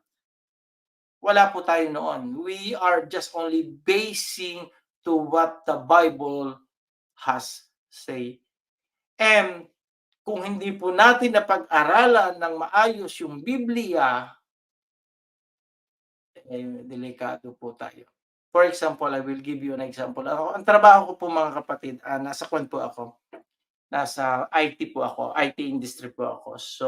Wala po tayo noon. We are just only basing to what the Bible has say. And kung hindi po natin napag-aralan ng maayos yung Biblia, delikado po tayo. For example, I will give you an example. Ang trabaho ko po, mga kapatid, nasa kwan po ako. Nasa IT po ako, IT industry po ako. So,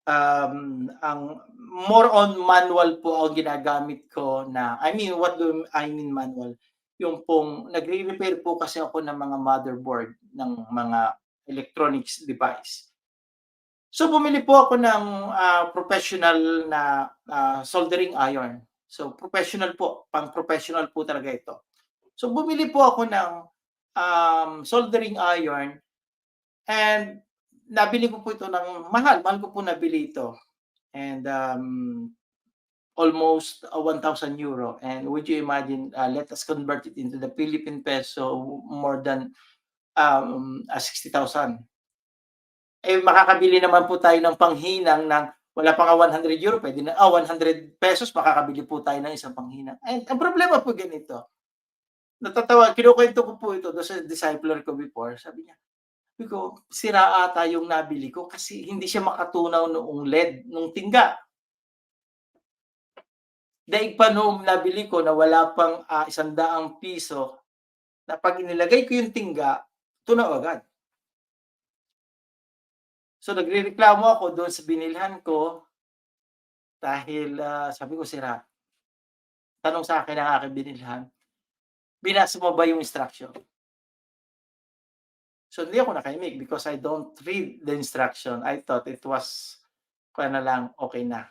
ang more on manual po ang ginagamit ko na, what do I mean manual? Yung pong nagre-repair po kasi ako ng mga motherboard ng mga electronics device. So, bumili po ako ng professional na soldering iron. So, professional po, pang-professional po talaga ito. So, bumili po ako ng soldering iron and nabili ko po ito ng mahal. Mahal ko po nabili ito. And almost 1,000 euro. And would you imagine, let us convert it into the Philippine peso, more than 60,000. Makakabili naman po tayo ng panghinang ng wala pa nga 100 euro, pwede na, 100 pesos, makakabili po tayo ng isang panghinang. And ang problema po ganito, natatawa, kinukwento ko po ito doon sa discipler ko before, sabi ko, sira ata yung nabili ko kasi hindi siya makatunaw noong LED, nung tingga. Daig pa noong nabili ko na wala pang 100 piso, na pag inilagay ko yung tingga, tunaw agad. So, nagrereklamo ako doon sa binilhan ko dahil sabi ko sira. Tanong sa akin ng aking binilhan, binasa mo ba yung instruction? So, hindi ako nakaimik because I don't read the instruction. I thought it was na lang, okay na.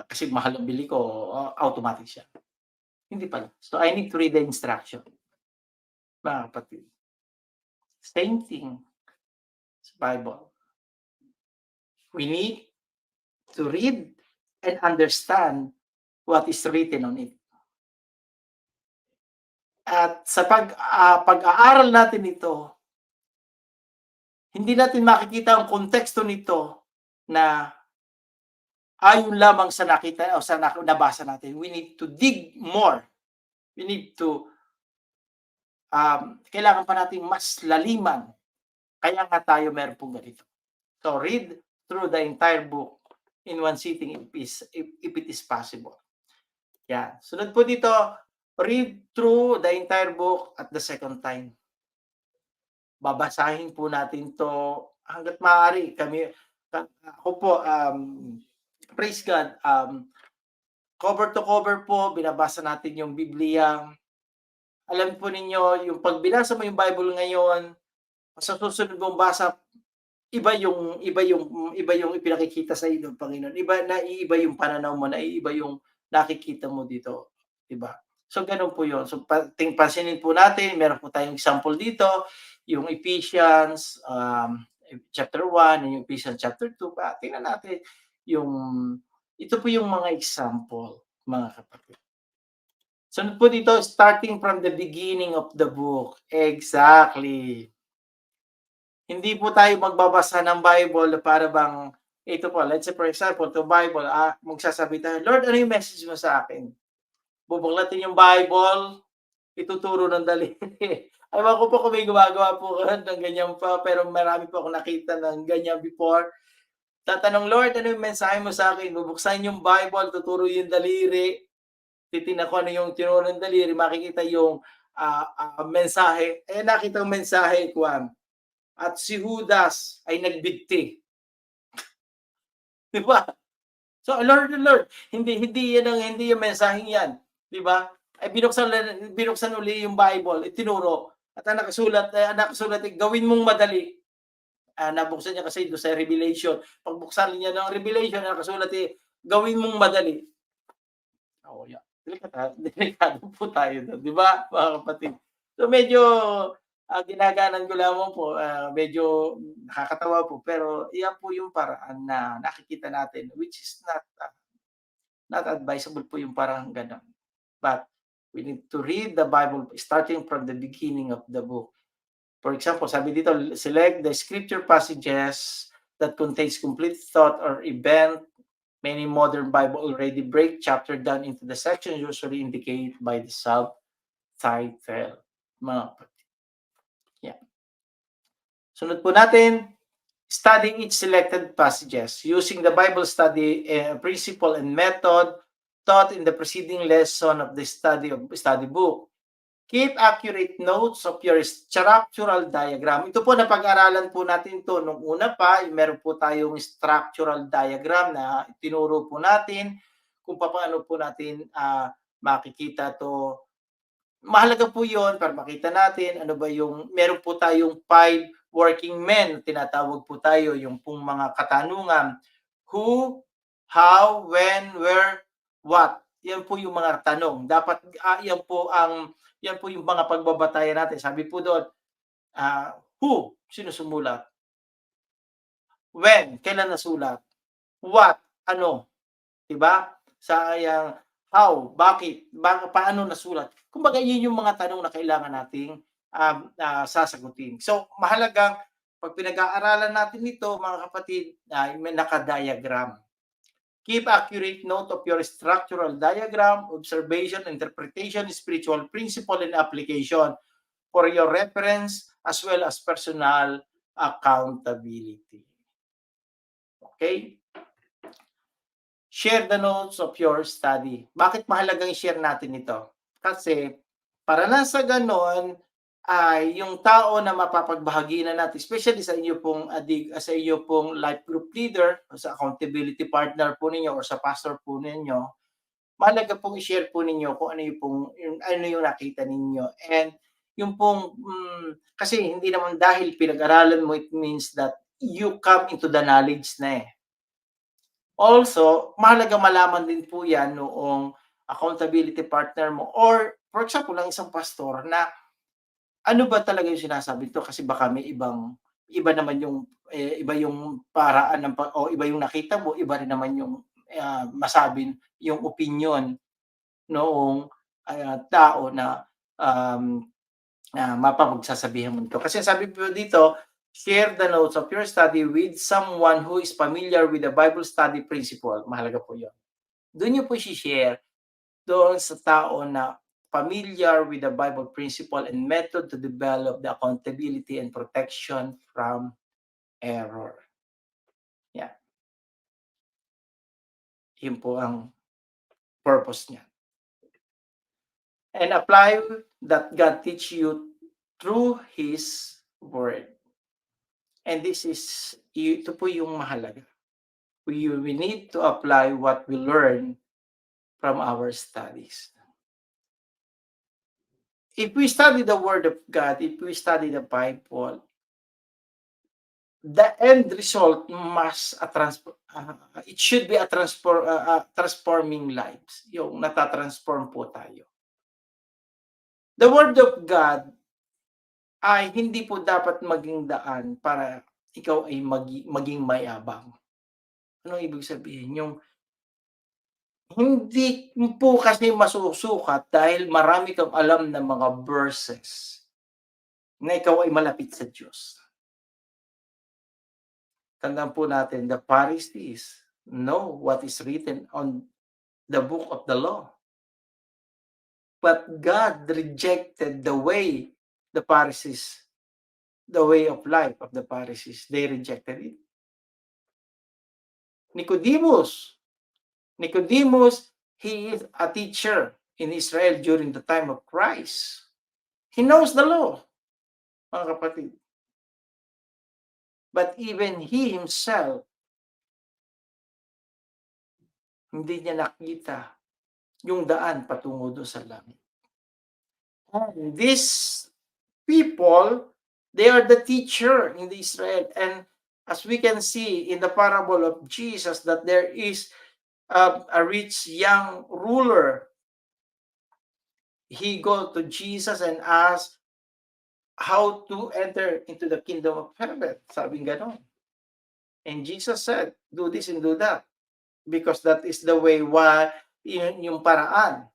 Kasi mahal ang bili ko, automatic siya. Hindi pala. So, I need to read the instruction. Mga kapatid. Same thing sa Bible. We need to read and understand what is written on it. At sa pag-aaral natin ito, hindi natin makikita ang konteksto nito na ayon lamang sa nakita o sa nabasa natin. We need to dig more. We need to, kailangan pa natin mas laliman. Kaya nga tayo meron pong ganito. So read through the entire book in one sitting if it is possible. Yan. Sunod po dito, read through the entire book at the second time. Babasahin po natin 'to hangga't maaari. Ako po, praise God, cover to cover po binabasa natin yung Biblia. Alam po ninyo yung 'pag binasa mo yung Bible ngayon, sa susunod mong basa, iba yung ipinakikita sa iyo ng Panginoon. Naiiba yung pananaw mo, naiiba yung nakikita mo dito, 'di ba? So gano'n po 'yun. So pansinin po natin, meron po tayong example dito, yung Ephesians, chapter 1 and yung Ephesians chapter 2. Tingnan natin yung ito po yung mga example, mga kapatid. Sunod po dito, starting from the beginning of the book. Exactly. Hindi po tayo magbabasa ng Bible para bang ito po, let's say for example, to Bible, magsasabi tayo, Lord, ano yung message mo sa akin? Bubuklatin yung Bible, ituturo ng daliri. Ewan ko po kung may gumagawa po ng ganyan pa, pero marami po ako nakita ng ganyan before. Tatanong, Lord, ano yung mensahe mo sa akin? Bubuksan yung Bible, tuturo yung daliri, titignan ko ano yung tinuro ng daliri, makikita yung mensahe. Nakita yung mensahe, Kwan. At si Judas ay nagbigti. Di ba? So, Lord, hindi yung mensaheng yan. Di ba? Ay binuksan uli yung Bible, itinuro. At ang nakasulat, gawin mong madali. Nabuksan niya kasi doon sa Revelation. Pagbuksan niya ng Revelation, nakasulat gawin mong madali. Oh, yeah. Delikado po tayo doon, di ba, mga kapatid? So medyo ginaganan ko lamang po, medyo nakakatawa po, pero iyan po yung paraan na nakikita natin, which is not advisable po yung parang gano'n. But we need to read the Bible starting from the beginning of the book. For example, sabi dito, select the scripture passages that contains complete thought or event. Many modern Bible already break chapter down into the sections usually indicated by the subtitle. Yeah. Sunod po natin, study each selected passages using the Bible study principle and method taught in the preceding lesson of the study book. Keep accurate notes of your structural diagram. Ito po, napag-aralan po natin to nung una pa, meron po tayong structural diagram na tinuro po natin kung paano po natin makikita to. Mahalaga po yon para makita natin ano ba yung, meron po tayong 5 working men, tinatawag po tayo, yung pong mga katanungan. Who, how, when, where, what. Yan po yung mga tanong. Dapat yan po yung mga pagbabatayan natin. Sabi po doon, who, sino sumulat? When, kailan nasulat? What, ano? Diba? Sayang, how, bakit, paano nasulat? Kumbaga, yun yung mga tanong na kailangan nating sasagutin. So, mahalagang pag pinag-aaralan natin ito, mga kapatid, may naka-diagram. Keep accurate note of your structural diagram, observation, interpretation, spiritual principle, and application for your reference as well as personal accountability. Okay? Share the notes of your study. Bakit mahalagang i-share natin ito? Kasi para lang sa ganon, ay yung tao na mapapagbahaginan natin, especially sa inyo pong life group leader o sa accountability partner po ninyo or sa pastor po ninyo, mahalaga pong i-share po ninyo kung ano yung nakita ninyo. And yung pong, kasi hindi naman dahil pinag-aralan mo, it means that you come into the knowledge na eh. Also, mahalaga malaman din po yan noong accountability partner mo or for example, ng isang pastor na ano ba talaga yung sinasabi to kasi baka may iba naman yung iba yung paraan o iba yung nakita mo, iba rin naman yung masabi yung opinyon noong tao na um, mapapagsasabihan mo nito. Kasi sabi po dito, share the notes of your study with someone who is familiar with the Bible study principle. Mahalaga po yun. Doon niyo po share doon sa tao na familiar with the Bible principle and method to develop the accountability and protection from error. Yeah. Yun po ang purpose niya. And apply that God teach you through His Word. And ito po yung mahalaga. We need to apply what we learn from our studies. If we study the Word of God, if we study the Bible, the end result it should be a transforming lives. Yung natatransform po tayo. The Word of God ay hindi po dapat maging daan para ikaw ay maging mayabang. Ano ibig sabihin? Yung hindi po kasi masusukat dahil marami kang alam na mga verses na ikaw ay malapit sa Diyos. Tandaan po natin, the Pharisees know what is written on the book of the law. But God rejected the way of life of the Pharisees. They rejected it. Nicodemus, he is a teacher in Israel during the time of Christ. He knows the law, mga kapatid. But even he himself, hindi niya nakita yung daan patungo doon sa langit. And these people, they are the teacher in Israel. And as we can see in the parable of Jesus, that there is a rich young ruler. He go to Jesus and ask how to enter into the kingdom of heaven. Sabi ganon. And Jesus said, do this and do that. Because that is the way, yung paraan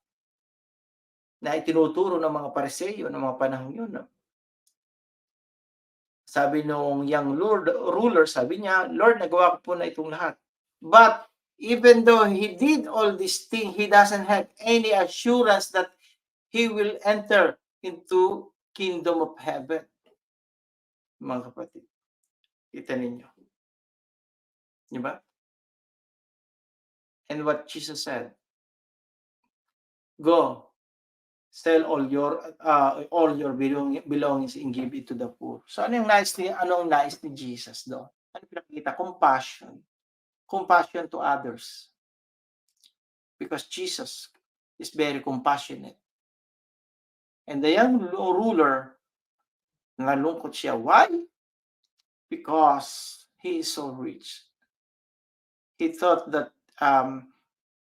na itinuturo ng mga Pariseo ng mga panahon yun. Sabi nung young ruler, sabi niya, Lord, nagawa ko po na itong lahat. But even though he did all these things, he doesn't have any assurance that he will enter into kingdom of heaven. Mga kapatid, kita ninyo. Diba? And what Jesus said, go, sell all your belongings and give it to the poor. So anong nais ni Jesus doon? Ano pinakita? Compassion to others. Because Jesus is very compassionate. And the young ruler, nalungkot siya. Why? Because he is so rich. He thought that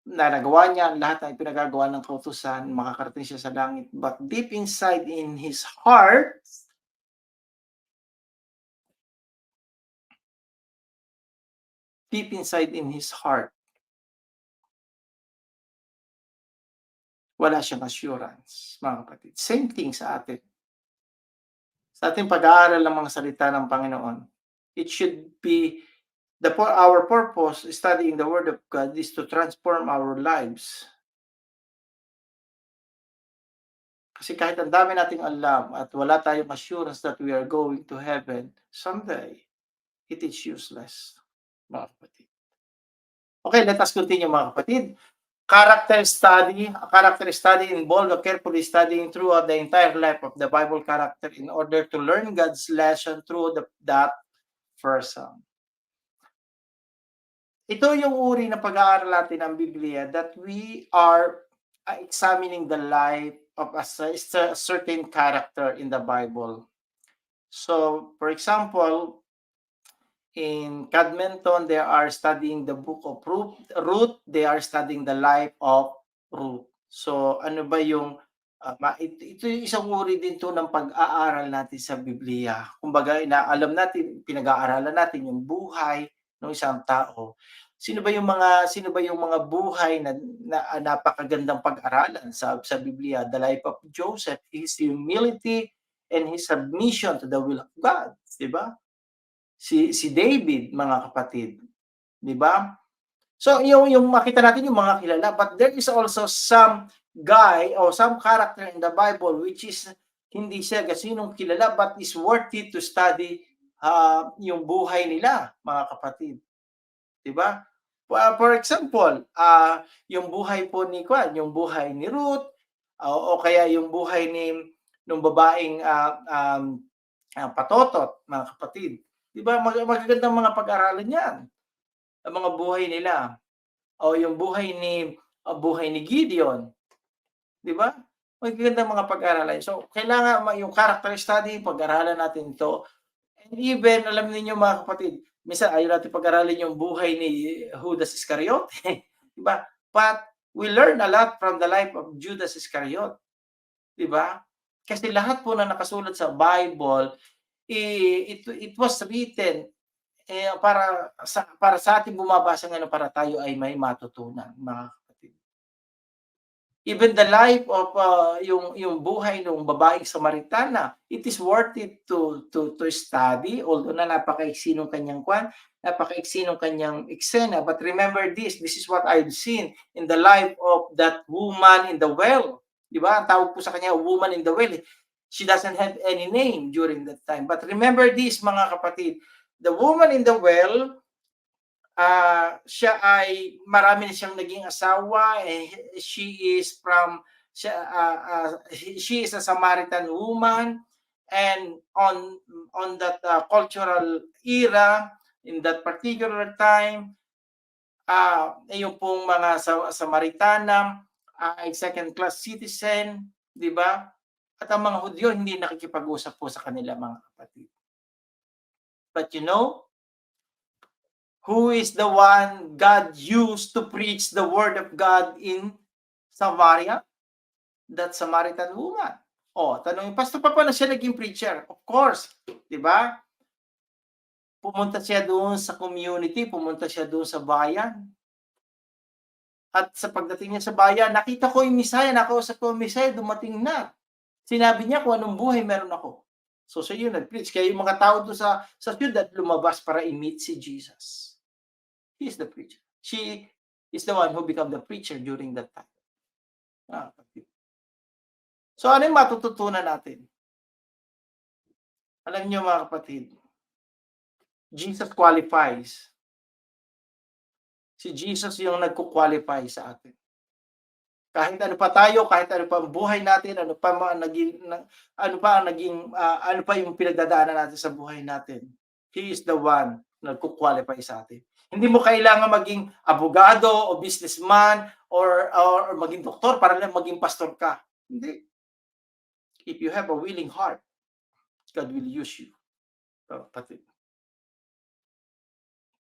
na nagawa niya lahat ng pinagagawa ng kautusan, makakarating siya sa langit. But deep inside in his heart, wala siyang assurance, mga kapatid. Same thing sa atin. Sa ating pag-aaral ng mga salita ng Panginoon, it should be our purpose studying the Word of God is to transform our lives. Kasi kahit ang dami nating alam at wala tayong assurance that we are going to heaven someday, it is useless, mga kapatid. Okay, let us continue, mga kapatid. Character study involves carefully studying throughout the entire life of the Bible character in order to learn God's lesson through that person. Ito yung uri ng pag-aaral natin ng Biblia, that we are examining the life of a certain character in the Bible. So, for example, in Cadmenton, they are studying the book of Ruth. They are studying the life of Ruth. So, ano ba yung ito yung isang uri din to ng pag-aaral natin sa Biblia. Kumbaga, alam natin, pinag-aaralan natin yung buhay ng isang tao. Sino ba yung mga buhay na napakagandang pag-aralan sa Biblia? The life of Joseph, his humility and his submission to the will of God, 'di ba? Si David, mga kapatid, 'di ba? So yung makita natin yung mga kilala, but there is also some guy or some character in the Bible which is hindi siya gasinong kilala but is worthy to study yung buhay nila, mga kapatid, 'di ba? For example, yung buhay po ni Kwan, yung buhay ni Ruth, o kaya yung buhay ni nung babaeng Patotot, mga kapatid. 'Di ba magagandang mga pag-aralan 'yan, ang mga buhay nila. O yung buhay ni Gideon, 'di ba? Magagandang mga pag-aralan. So, kailangan yung character study, pag-aralan natin 'to. And even alam niyo mga kapatid, minsan ayaw natin pag-aralin yung buhay ni Judas Iscariote, 'di ba? But we learn a lot from the life of Judas Iscariot, 'di ba? Kasi lahat po na nakasulat sa Bible, it was written para sa ating bumabasa ngayon para tayo ay may matutunan, mga kapatid. Even the life of yung buhay ng babaeng Samaritana, it is worth it to study, although na napakaiksi nung kanyang napakaiksi nung kanyang eksena. But remember this is what I've seen in the life of that woman in the well. 'Di ba? Ang tawag po sa kanya, woman in the well. She doesn't have any name during that time. But remember this, mga kapatid, the woman in the well, siya ay marami na siyang naging asawa, she is from she is a Samaritan woman, and on that cultural era in that particular time, yung pong mga Samaritana ay second class citizen, 'di ba? At ang mga Hudyo hindi nakikipag-usap po sa kanila, mga kapatid. But who is the one God used to preach the word of God in Samaria? That Samaritan woman. Tanongin, Pastor, paano siya naging preacher? Of course, di ba? Pumunta siya doon sa community, pumunta siya doon sa bayan. At sa pagdating niya sa bayan, nakita ko yung Misaya, nakausap ko yung Misaya, dumating na. Sinabi niya kung anong buhay meron ako. So siya yun nag-preach. Kaya yung mga tao doon sa syudad lumabas para i-meet si Jesus. He is the preacher. She is the one who became the preacher during that time. So ano yung matututunan natin? Alam niyo, mga kapatid, Jesus qualifies. Si Jesus yung nagko-qualify sa atin. Kahit ano pa tayo, kahit ano pa ang buhay natin, ano pa yung pinagdadaanan natin sa buhay natin, He is the one na nagko-qualify sa atin. Hindi mo kailangan maging abogado o businessman or maging doktor para lang maging pastor ka. Hindi. If you have a willing heart, God will use you. Kapatid.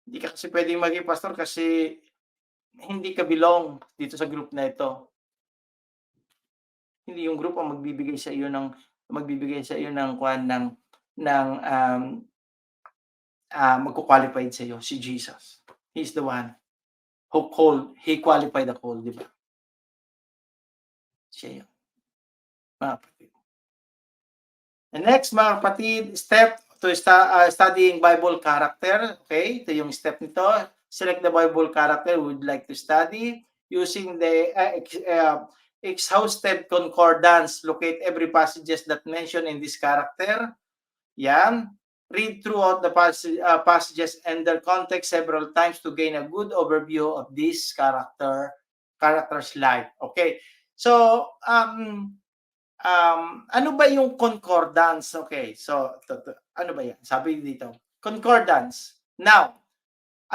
Hindi ka kasi pwedeng maging pastor kasi hindi ka belong dito sa group na ito. Hindi yung group ang magbibigay sa iyo ng magko-qualified sa iyo, si Jesus. He's the one he qualified the call, di ba? Siya yun, mga kapatid. The next, mga kapatid, step to studying Bible character. Okay, ito yung step nito. Select the Bible character we would like to study using the exhaustive concordance. Locate every passages that mention in this character. Yan. Read throughout the passages and their context several times to gain a good overview of this character's life. Okay. So, ano ba yung concordance? Okay, so ano ba yan? Sabi dito, concordance. Now,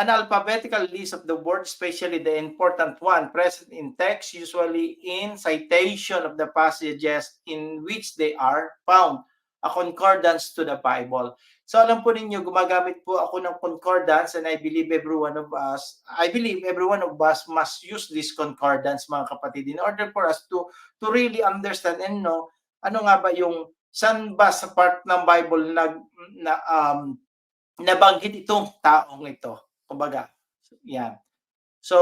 an alphabetical list of the words, especially the important one present in text, usually in citation of the passages in which they are found. A concordance to the Bible. So alam po ninyo, gumagamit po ako ng concordance, and I believe every one of us must use this concordance, mga kapatid, in order for us to really understand and know ano nga ba yung saan ba sa part ng Bible nabanggit itong taong ito. kumbaga. Yan. So,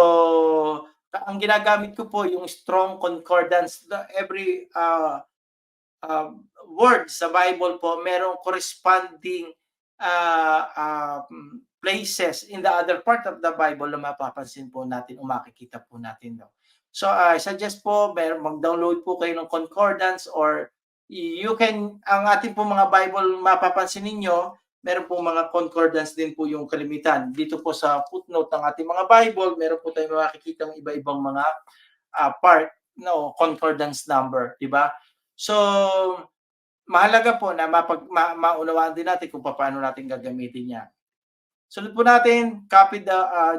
ang ginagamit ko po yung Strong Concordance. Every word sa Bible po, merong corresponding places in the other part of the Bible na mapapansin po natin o makikita po natin. No? So, I suggest po, mag-download po kayo ng concordance or ang ating po mga Bible mapapansin ninyo, meron po mga concordance din po yung kalimitan. Dito po sa footnote ng ating mga Bible, meron po tayong makikita ng iba-ibang mga part, no, concordance number, di ba? So, mahalaga po na maunawaan din natin kung paano natin gagamitin yan. Sunod po natin, copy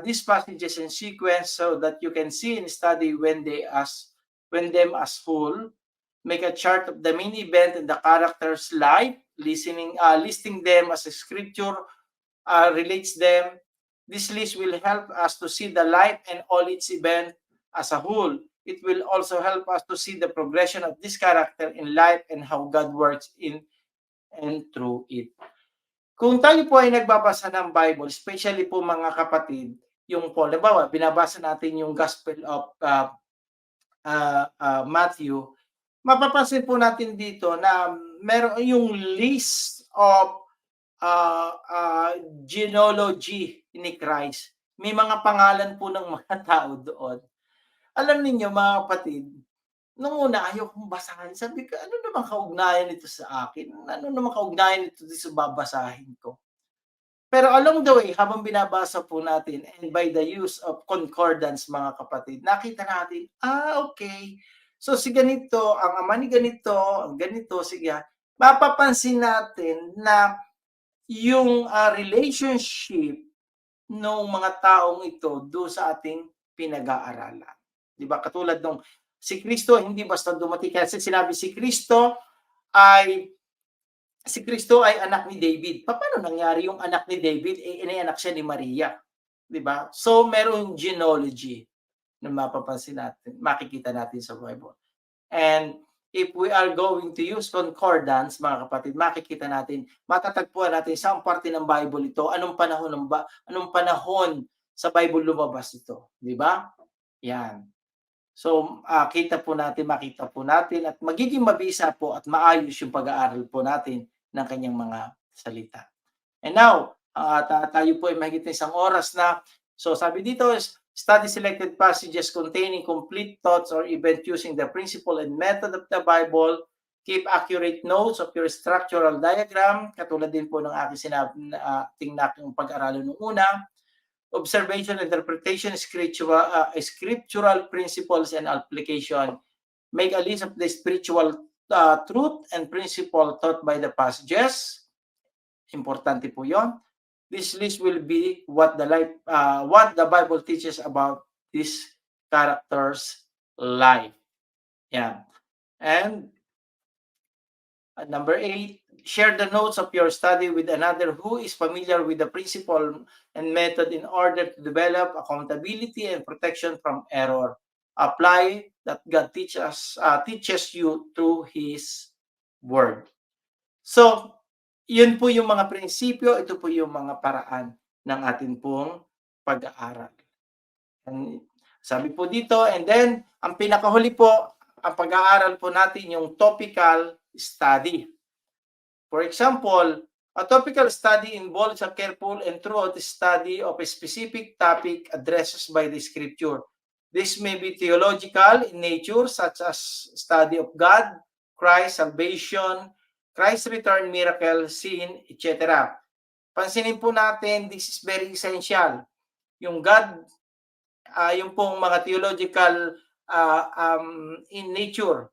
these passages in sequence so that you can see and study when them as full. Make a chart of the main event and the character's life, listing them as a scripture relates them. This list will help us to see the life and all its event as a whole. It will also help us to see the progression of this character in life and how God works in and through it. Kung tayo po ay nagbabasa ng Bible, especially po mga kapatid, yung po, halimbawa, binabasa natin yung Gospel of Matthew, mapapansin po natin dito na meron yung list of genealogy ni Christ. May mga pangalan po ng mga tao doon. Alam niyo mga kapatid, nung una ayaw kong basahin. Sabi ko, ano naman kaugnayan nito sa akin? Ano naman kaugnayan nito sa babasahin ko? Pero along the way, habang binabasa po natin and by the use of concordance mga kapatid, nakita natin, okay. So si ganito, ang ama ni ganito, ang ganito, sige, mapapansin natin na yung relationship ng mga taong ito do sa ating pinag-aaralan. Di ba? Katulad nung si Kristo, hindi basta dumating. Kasi sinabi si Kristo ay anak ni David. Paano nangyari yung anak ni David? Inanak siya ni Maria. Di ba? So, merong genealogy na mapapansin natin, makikita natin sa Bible. And if we are going to use concordance, mga kapatid, makikita natin, matatagpuan natin saan parte ng Bible ito, anong panahon sa Bible lumabas ito. Di ba? Yan. So, makita po natin at magiging mabisa po at maayos yung pag-aaral po natin ng kanyang mga salita. And now, tayo po ay mahigit na isang oras na. So, sabi dito is, study selected passages containing complete thoughts or event using the principle and method of the Bible. Keep accurate notes of your structural diagram. Katulad din po ng aking tingnan yung pag-aralan nung una. Observation, interpretation, scriptural principles and application. Make a list of the spiritual truth and principle taught by the passages. Importante po yon. This list will be what the Bible teaches about this character's life. Yeah. And number 8, share the notes of your study with another who is familiar with the principle and method in order to develop accountability and protection from error. Apply that God teaches you through His Word. So, yun po yung mga prinsipyo, ito po yung mga paraan ng atin pong pag-aaral. And sabi po dito, and then, ang pinakahuli po, ang pag-aaral po natin yung topical study. For example, a topical study involves a careful and thorough study of a specific topic addressed by the scripture. This may be theological in nature, such as study of God, Christ, salvation, Christ's return, miracle, sin, etc. Pansinin po natin, this is very essential. Yung God, yung pong mga theological in nature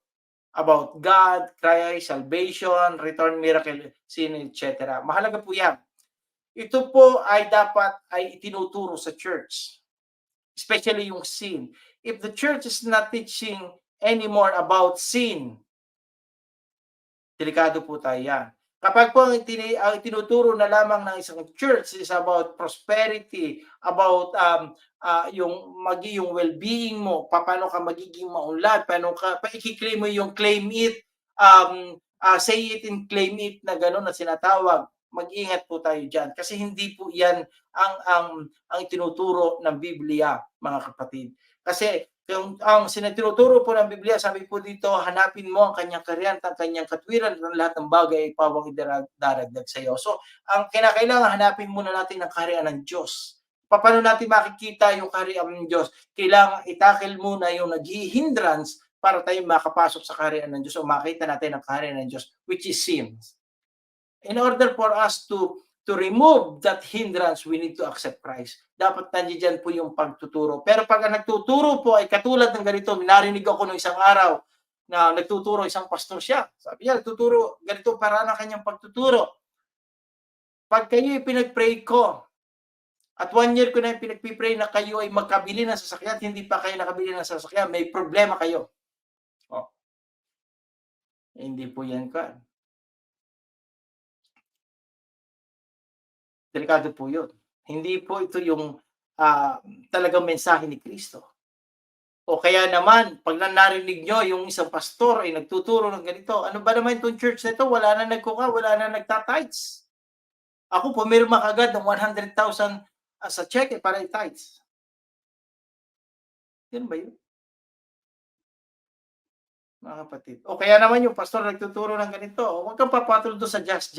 about God, Christ, salvation, return, miracle, sin, etc. Mahalaga po yan. Ito po ay dapat ay itinuturo sa church. Especially yung sin. If the church is not teaching anymore about sin, delikado po tayo yan. Kapag po ang tinuturo na lamang ng isang church is about prosperity, about yung well-being mo, paano ka magiging maunlad, paano ka i-claim mo yung claim it, say it and claim it na gano'n na sinatawag. mag-ingat po tayo diyan kasi hindi po 'yan ang itinuturo ng Biblia, mga kapatid. Kasi yung ang tinuturo po ng Biblia, sabi po dito, hanapin mo ang kanyang kaharian at ang kanyang katwiran at lahat ng bagay ay pawang idaragdag sa iyo. So, ang kinakailangan hanapin muna natin ang kaharian ng Diyos. Paano natin makikita yung kaharian ng Diyos? Kailangan itakil muna yung naghi-hindrance para tayo makapasok sa kaharian ng Diyos o makita natin ang kaharian ng Diyos, which is sin. In order for us to remove that hindrance, we need to accept Christ. Dapat nandiyan po yung pagtuturo. Pero pag ang nagtuturo po ay katulad ng ganito, narinig ako nung isang araw na nagtuturo isang pastor siya. Sabi niya, nagtuturo, ganito para na kanyang pagtuturo. Pag kayo pinag-pray ko, at 1 year ko na pinagpipray na kayo ay magkabili ng sasakyan, hindi pa kayo nakabili ng sasakyan, may problema kayo. Oh. Hindi po yan ka. Delikado po yun. Hindi po ito yung talagang mensahe ni Kristo. O kaya naman, pag narinig nyo yung isang pastor ay nagtuturo ng ganito, ano ba naman itong church na ito? Wala na nagkuka, wala na nagtatides. Ako, pumirma kagad ng 100,000 sa check para i-tides. Yan ba yun? Mga kapatid. O kaya naman yung pastor nagtuturo ng ganito, huwag kang papatol doon sa just.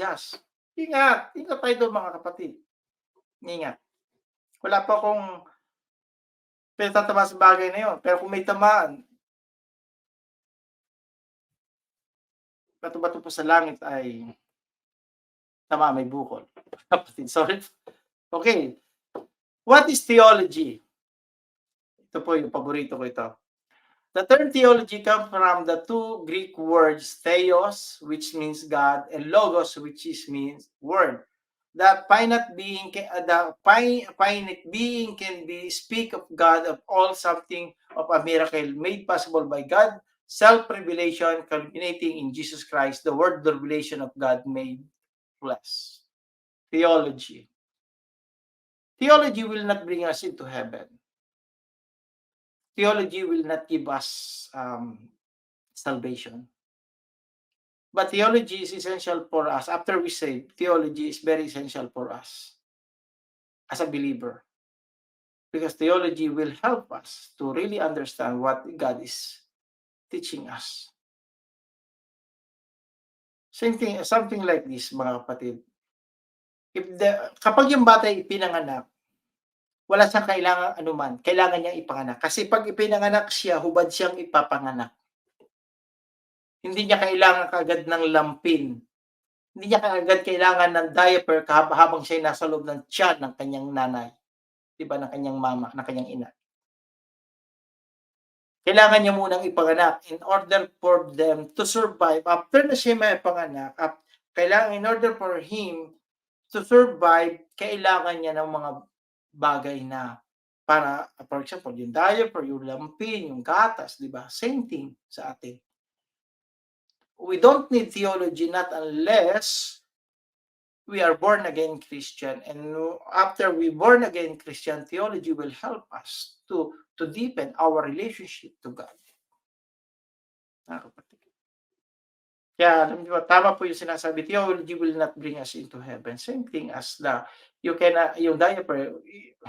Ingat, ingat tayo doon mga kapatid. Ingat. Wala pa akong pinatatamaan sa bagay na yun. Pero kung may tamaan, bato-bato po sa langit ay tama, may bukol. Kapatid, sorry. Okay. What is theology? Ito po yung paborito ko ito. The term theology comes from the two Greek words theos, which means God, and logos, which means word. The finite being can be speak of God of all something of a miracle made possible by God, self-revelation culminating in Jesus Christ, the word the revelation of God made flesh. Theology. Theology will not bring us into heaven. Theology will not give us salvation. But theology is essential for us. After we save, theology is very essential for us as a believer. Because theology will help us to really understand what God is teaching us. Same thing, something like this, mga kapatid. Kapag yung bata ay pinanganak, wala siyang kailangan anuman, kailangan niyang ipanganak. Kasi pag ipinanganak siya, hubad siyang ipapanganak. Hindi niya kailangan kaagad ng lampin. Hindi niya kaagad kailangan ng diaper habang siya nasa loob ng tiyan ng kanyang nanay. Diba, ng kanyang mama, ng kanyang ina. Kailangan niya munang ipanganak in order for them to survive. After na siya may panganak, kailangan in order for him to survive, kailangan niya ng mga bagay na para, for example, yung diaper, yung lampin, yung gatas, di ba? Same thing sa atin. We don't need theology not unless we are born again Christian. And after we born again Christian, theology will help us to deepen our relationship to God. Kaya alam niyo, tama po yung sinasabi, theology will not bring us into heaven. Same thing as yung diaper,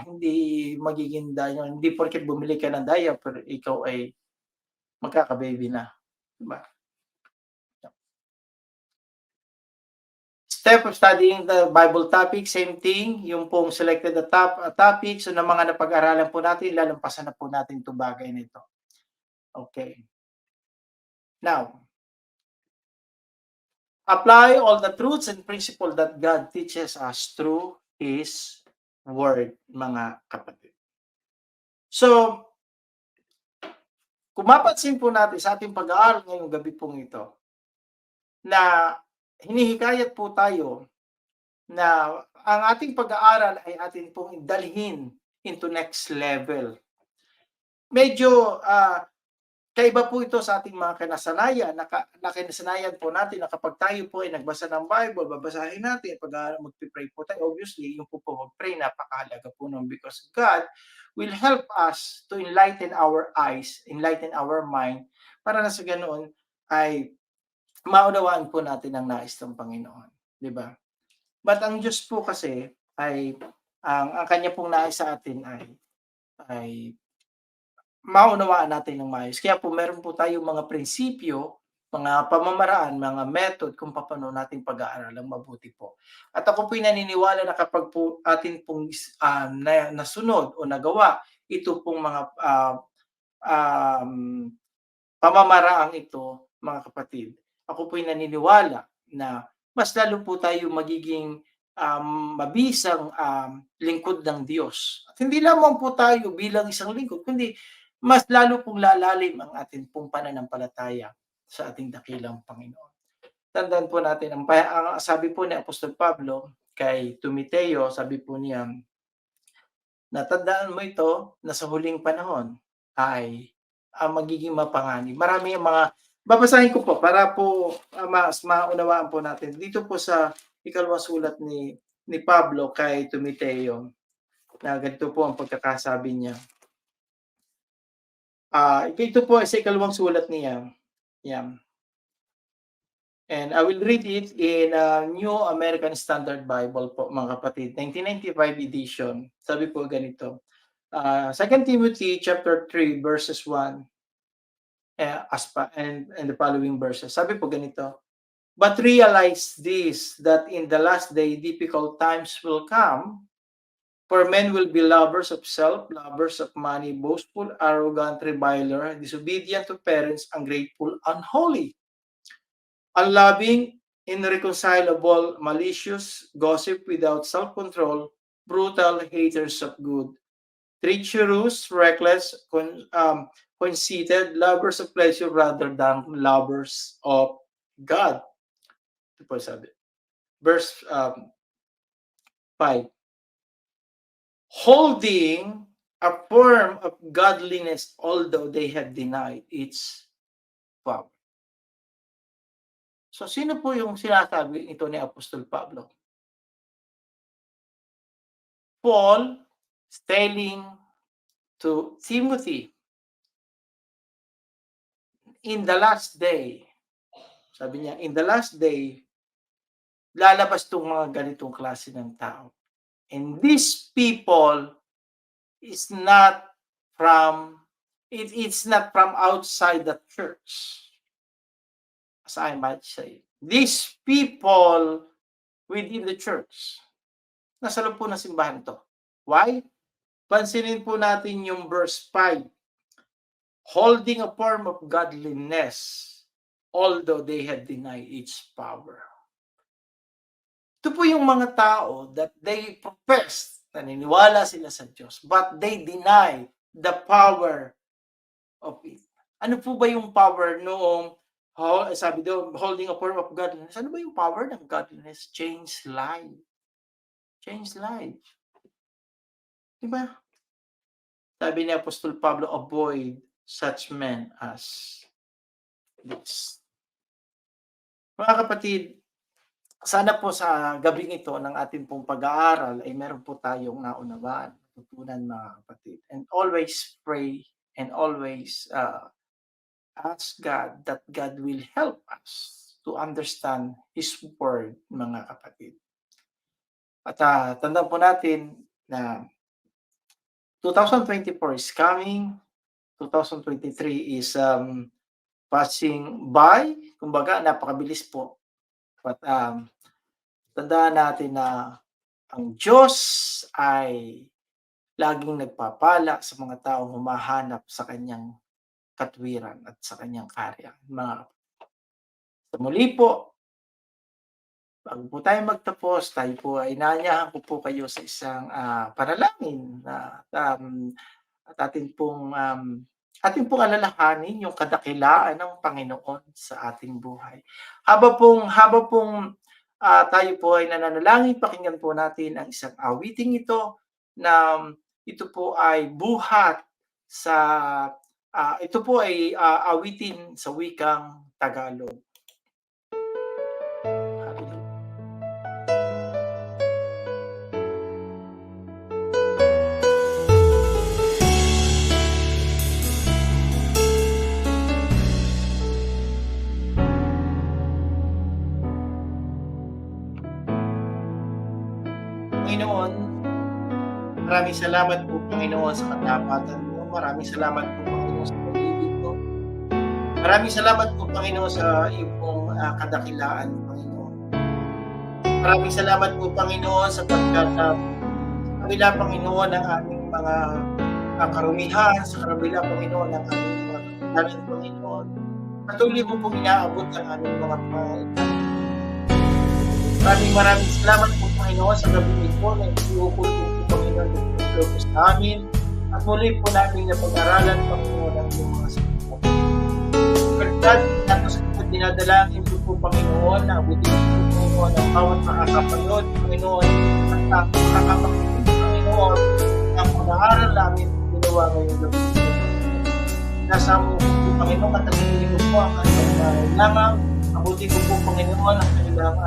hindi magiging diaper, hindi porket bumili ka ng diaper, ikaw ay magkaka-baby na. Diba? Step of studying the Bible topic, same thing, yung pong selected the topic, so na mga napag-aralan po natin, lalampasan na po natin itong bagay nito. Okay. Now, apply all the truths and principles that God teaches us through His Word, mga kapatid. So, kung mapansin po natin sa ating pag-aaral ngayong gabi pong ito, na hinihikayat po tayo na ang ating pag-aaral ay atin pong dalhin into next level. Medyo kaiba po ito sa ating mga kinasanayan, na kinasanayan po natin na kapag tayo po ay nagbasa ng Bible, babasahin natin, pag magpipray po tayo, obviously, yung po mag-pray, napakahalaga po nun because God will help us to enlighten our eyes, enlighten our mind, para na sa ganoon ay maunawaan po natin ang nais ng Panginoon. Di ba? But ang Diyos po kasi ay ang kanya pong nais sa atin ay maunawaan natin ng maayos. Kaya po meron po tayong mga prinsipyo, mga pamamaraan, mga method kung paano natin pag-aaralang mabuti po. At ako po'y naniniwala na kapag po atin pong nasunod o nagawa ito pong mga um, pamamaraang ito, mga kapatid, ako po'y naniniwala na mas lalo po tayo magiging mabisang lingkod ng Diyos. At hindi lamang po tayo bilang isang lingkod, kundi mas lalo pong lalalim ang ating pong pananampalataya sa ating dakilang Panginoon. Tandaan po natin, ang sabi po ni Apostol Pablo kay Timoteo, sabi po niya, natandaan mo ito na sa huling panahon ay magiging mapanganib. Marami ang mga babasahin ko po para po mas maunawaan po natin. Dito po sa ikalawang sulat ni Pablo kay Timoteo, na ganito po ang pagkakasabi niya. Ito po sa ikalawang sulat niya. Yan. And I will read it in New American Standard Bible po, mga kapatid, 1995 edition. Sabi po ganito. 2 Timothy chapter 3 verses 1 and the following verses. Sabi po ganito. But realize this, that in the last day difficult times will come, for men will be lovers of self, lovers of money, boastful, arrogant, reviler, disobedient to parents, ungrateful, unholy, unloving, irreconcilable, malicious, gossip without self-control, brutal, haters of good, treacherous, reckless, conceited, lovers of pleasure rather than lovers of God. Ito po sabi. Verse 5. Holding a form of godliness although they have denied its power. So, sino po yung sinasabi ito ni Apostol Pablo? Paul is telling to Timothy, in the last day, sabi niya, in the last day, lalabas itong mga ganitong klase ng tao. And these people is not from, it's not from outside the church. As I might say, these people within the church, nasa loob po ng simbahan to. Why? Pansinin po natin yung verse 5. Holding a form of godliness, although they had denied its power. Ito po yung mga tao that they profess, naniniwala sila sa Diyos, but they deny the power of it. Ano po ba yung power noong sabi daw, holding a form of godliness? Ano ba yung power ng godliness? Change life. Change life. Diba? Sabi ni Apostol Pablo, avoid such men as this. Mga kapatid, sana po sa gabing ito ng ating pong pag-aaral ay meron po tayong naunawaan, tutunan, mga kapatid. And always pray and always ask God that God will help us to understand His Word, mga kapatid. At tandaan po natin na 2024 is coming, 2023 is passing by, kumbaga napakabilis po. But tandaan natin na ang Diyos ay laging nagpapala sa mga taong humahanap sa kanyang katwiran at sa kanyang karya. Sa muli po, bago po tayo magtapos, tayo po ay inaanyahan ko po kayo sa isang panalangin na at atin pong alalahanin yung kadakilaan ng Panginoon sa ating buhay. Haba pong tayo po ay nananalangin, pakinggan po natin ang isang awiting ito na ito po ay buhat sa ito po ay awitin sa wikang Tagalog. Maraming salamat po, Panginoon, sa katapatan mo. Maraming salamat po, Panginoon, sa pag-ibig mo. Maraming salamat po, Panginoon, sa iyong pong kadakilaan, Panginoon. Maraming salamat po, Panginoon, sapagkat sa kabila, Panginoon, ng aming mga karumihan, sa kabila, Panginoon, ng aming mga kapilanan, Panginoon, patuloy mo pong inaabot ang aming mga pangailangan. Maraming salamat po, Panginoon, sa gabi ito na iuukol po, Panginoon, ito po sa amin. At muli po namin na pag-aralan, Panginoon, ang iyong mga salita. Pagkat nato sa dinadalangin po, Panginoon, na abutin po, Panginoon, ang bawat makakapanood, Panginoon, at makakapanood, Panginoon, ang pag-aaral namin ginawa ngayong gabi ito. Nasamo po, Panginoon, at nagiging po ang kanilang kailangan. Abutin ko po, Panginoon, ang kanilang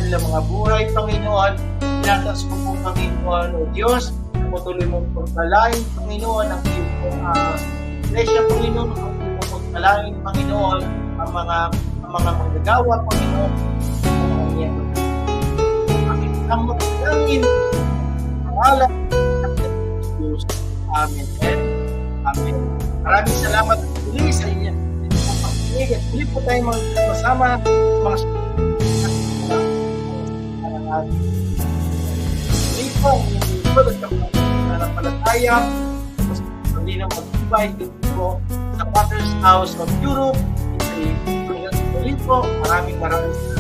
mga buhay, Panginoon. Tinatas ko po, Panginoon, o Diyos, patuloy mong pagpalain, Panginoon, ang iyong iglesia, Panginoon, ang iyong pagpalain, Panginoon, ang mga manggagawa, Panginoon, ang iyong ang magdangin, pangalan ng Diyos. Amen. Amen. Maraming salamat muli sa inyo. At muli po tayo magkasama mga po, nanampalataya, hindi na mag-invite dito sa Father's House of Europe. Muli po, maraming salamat.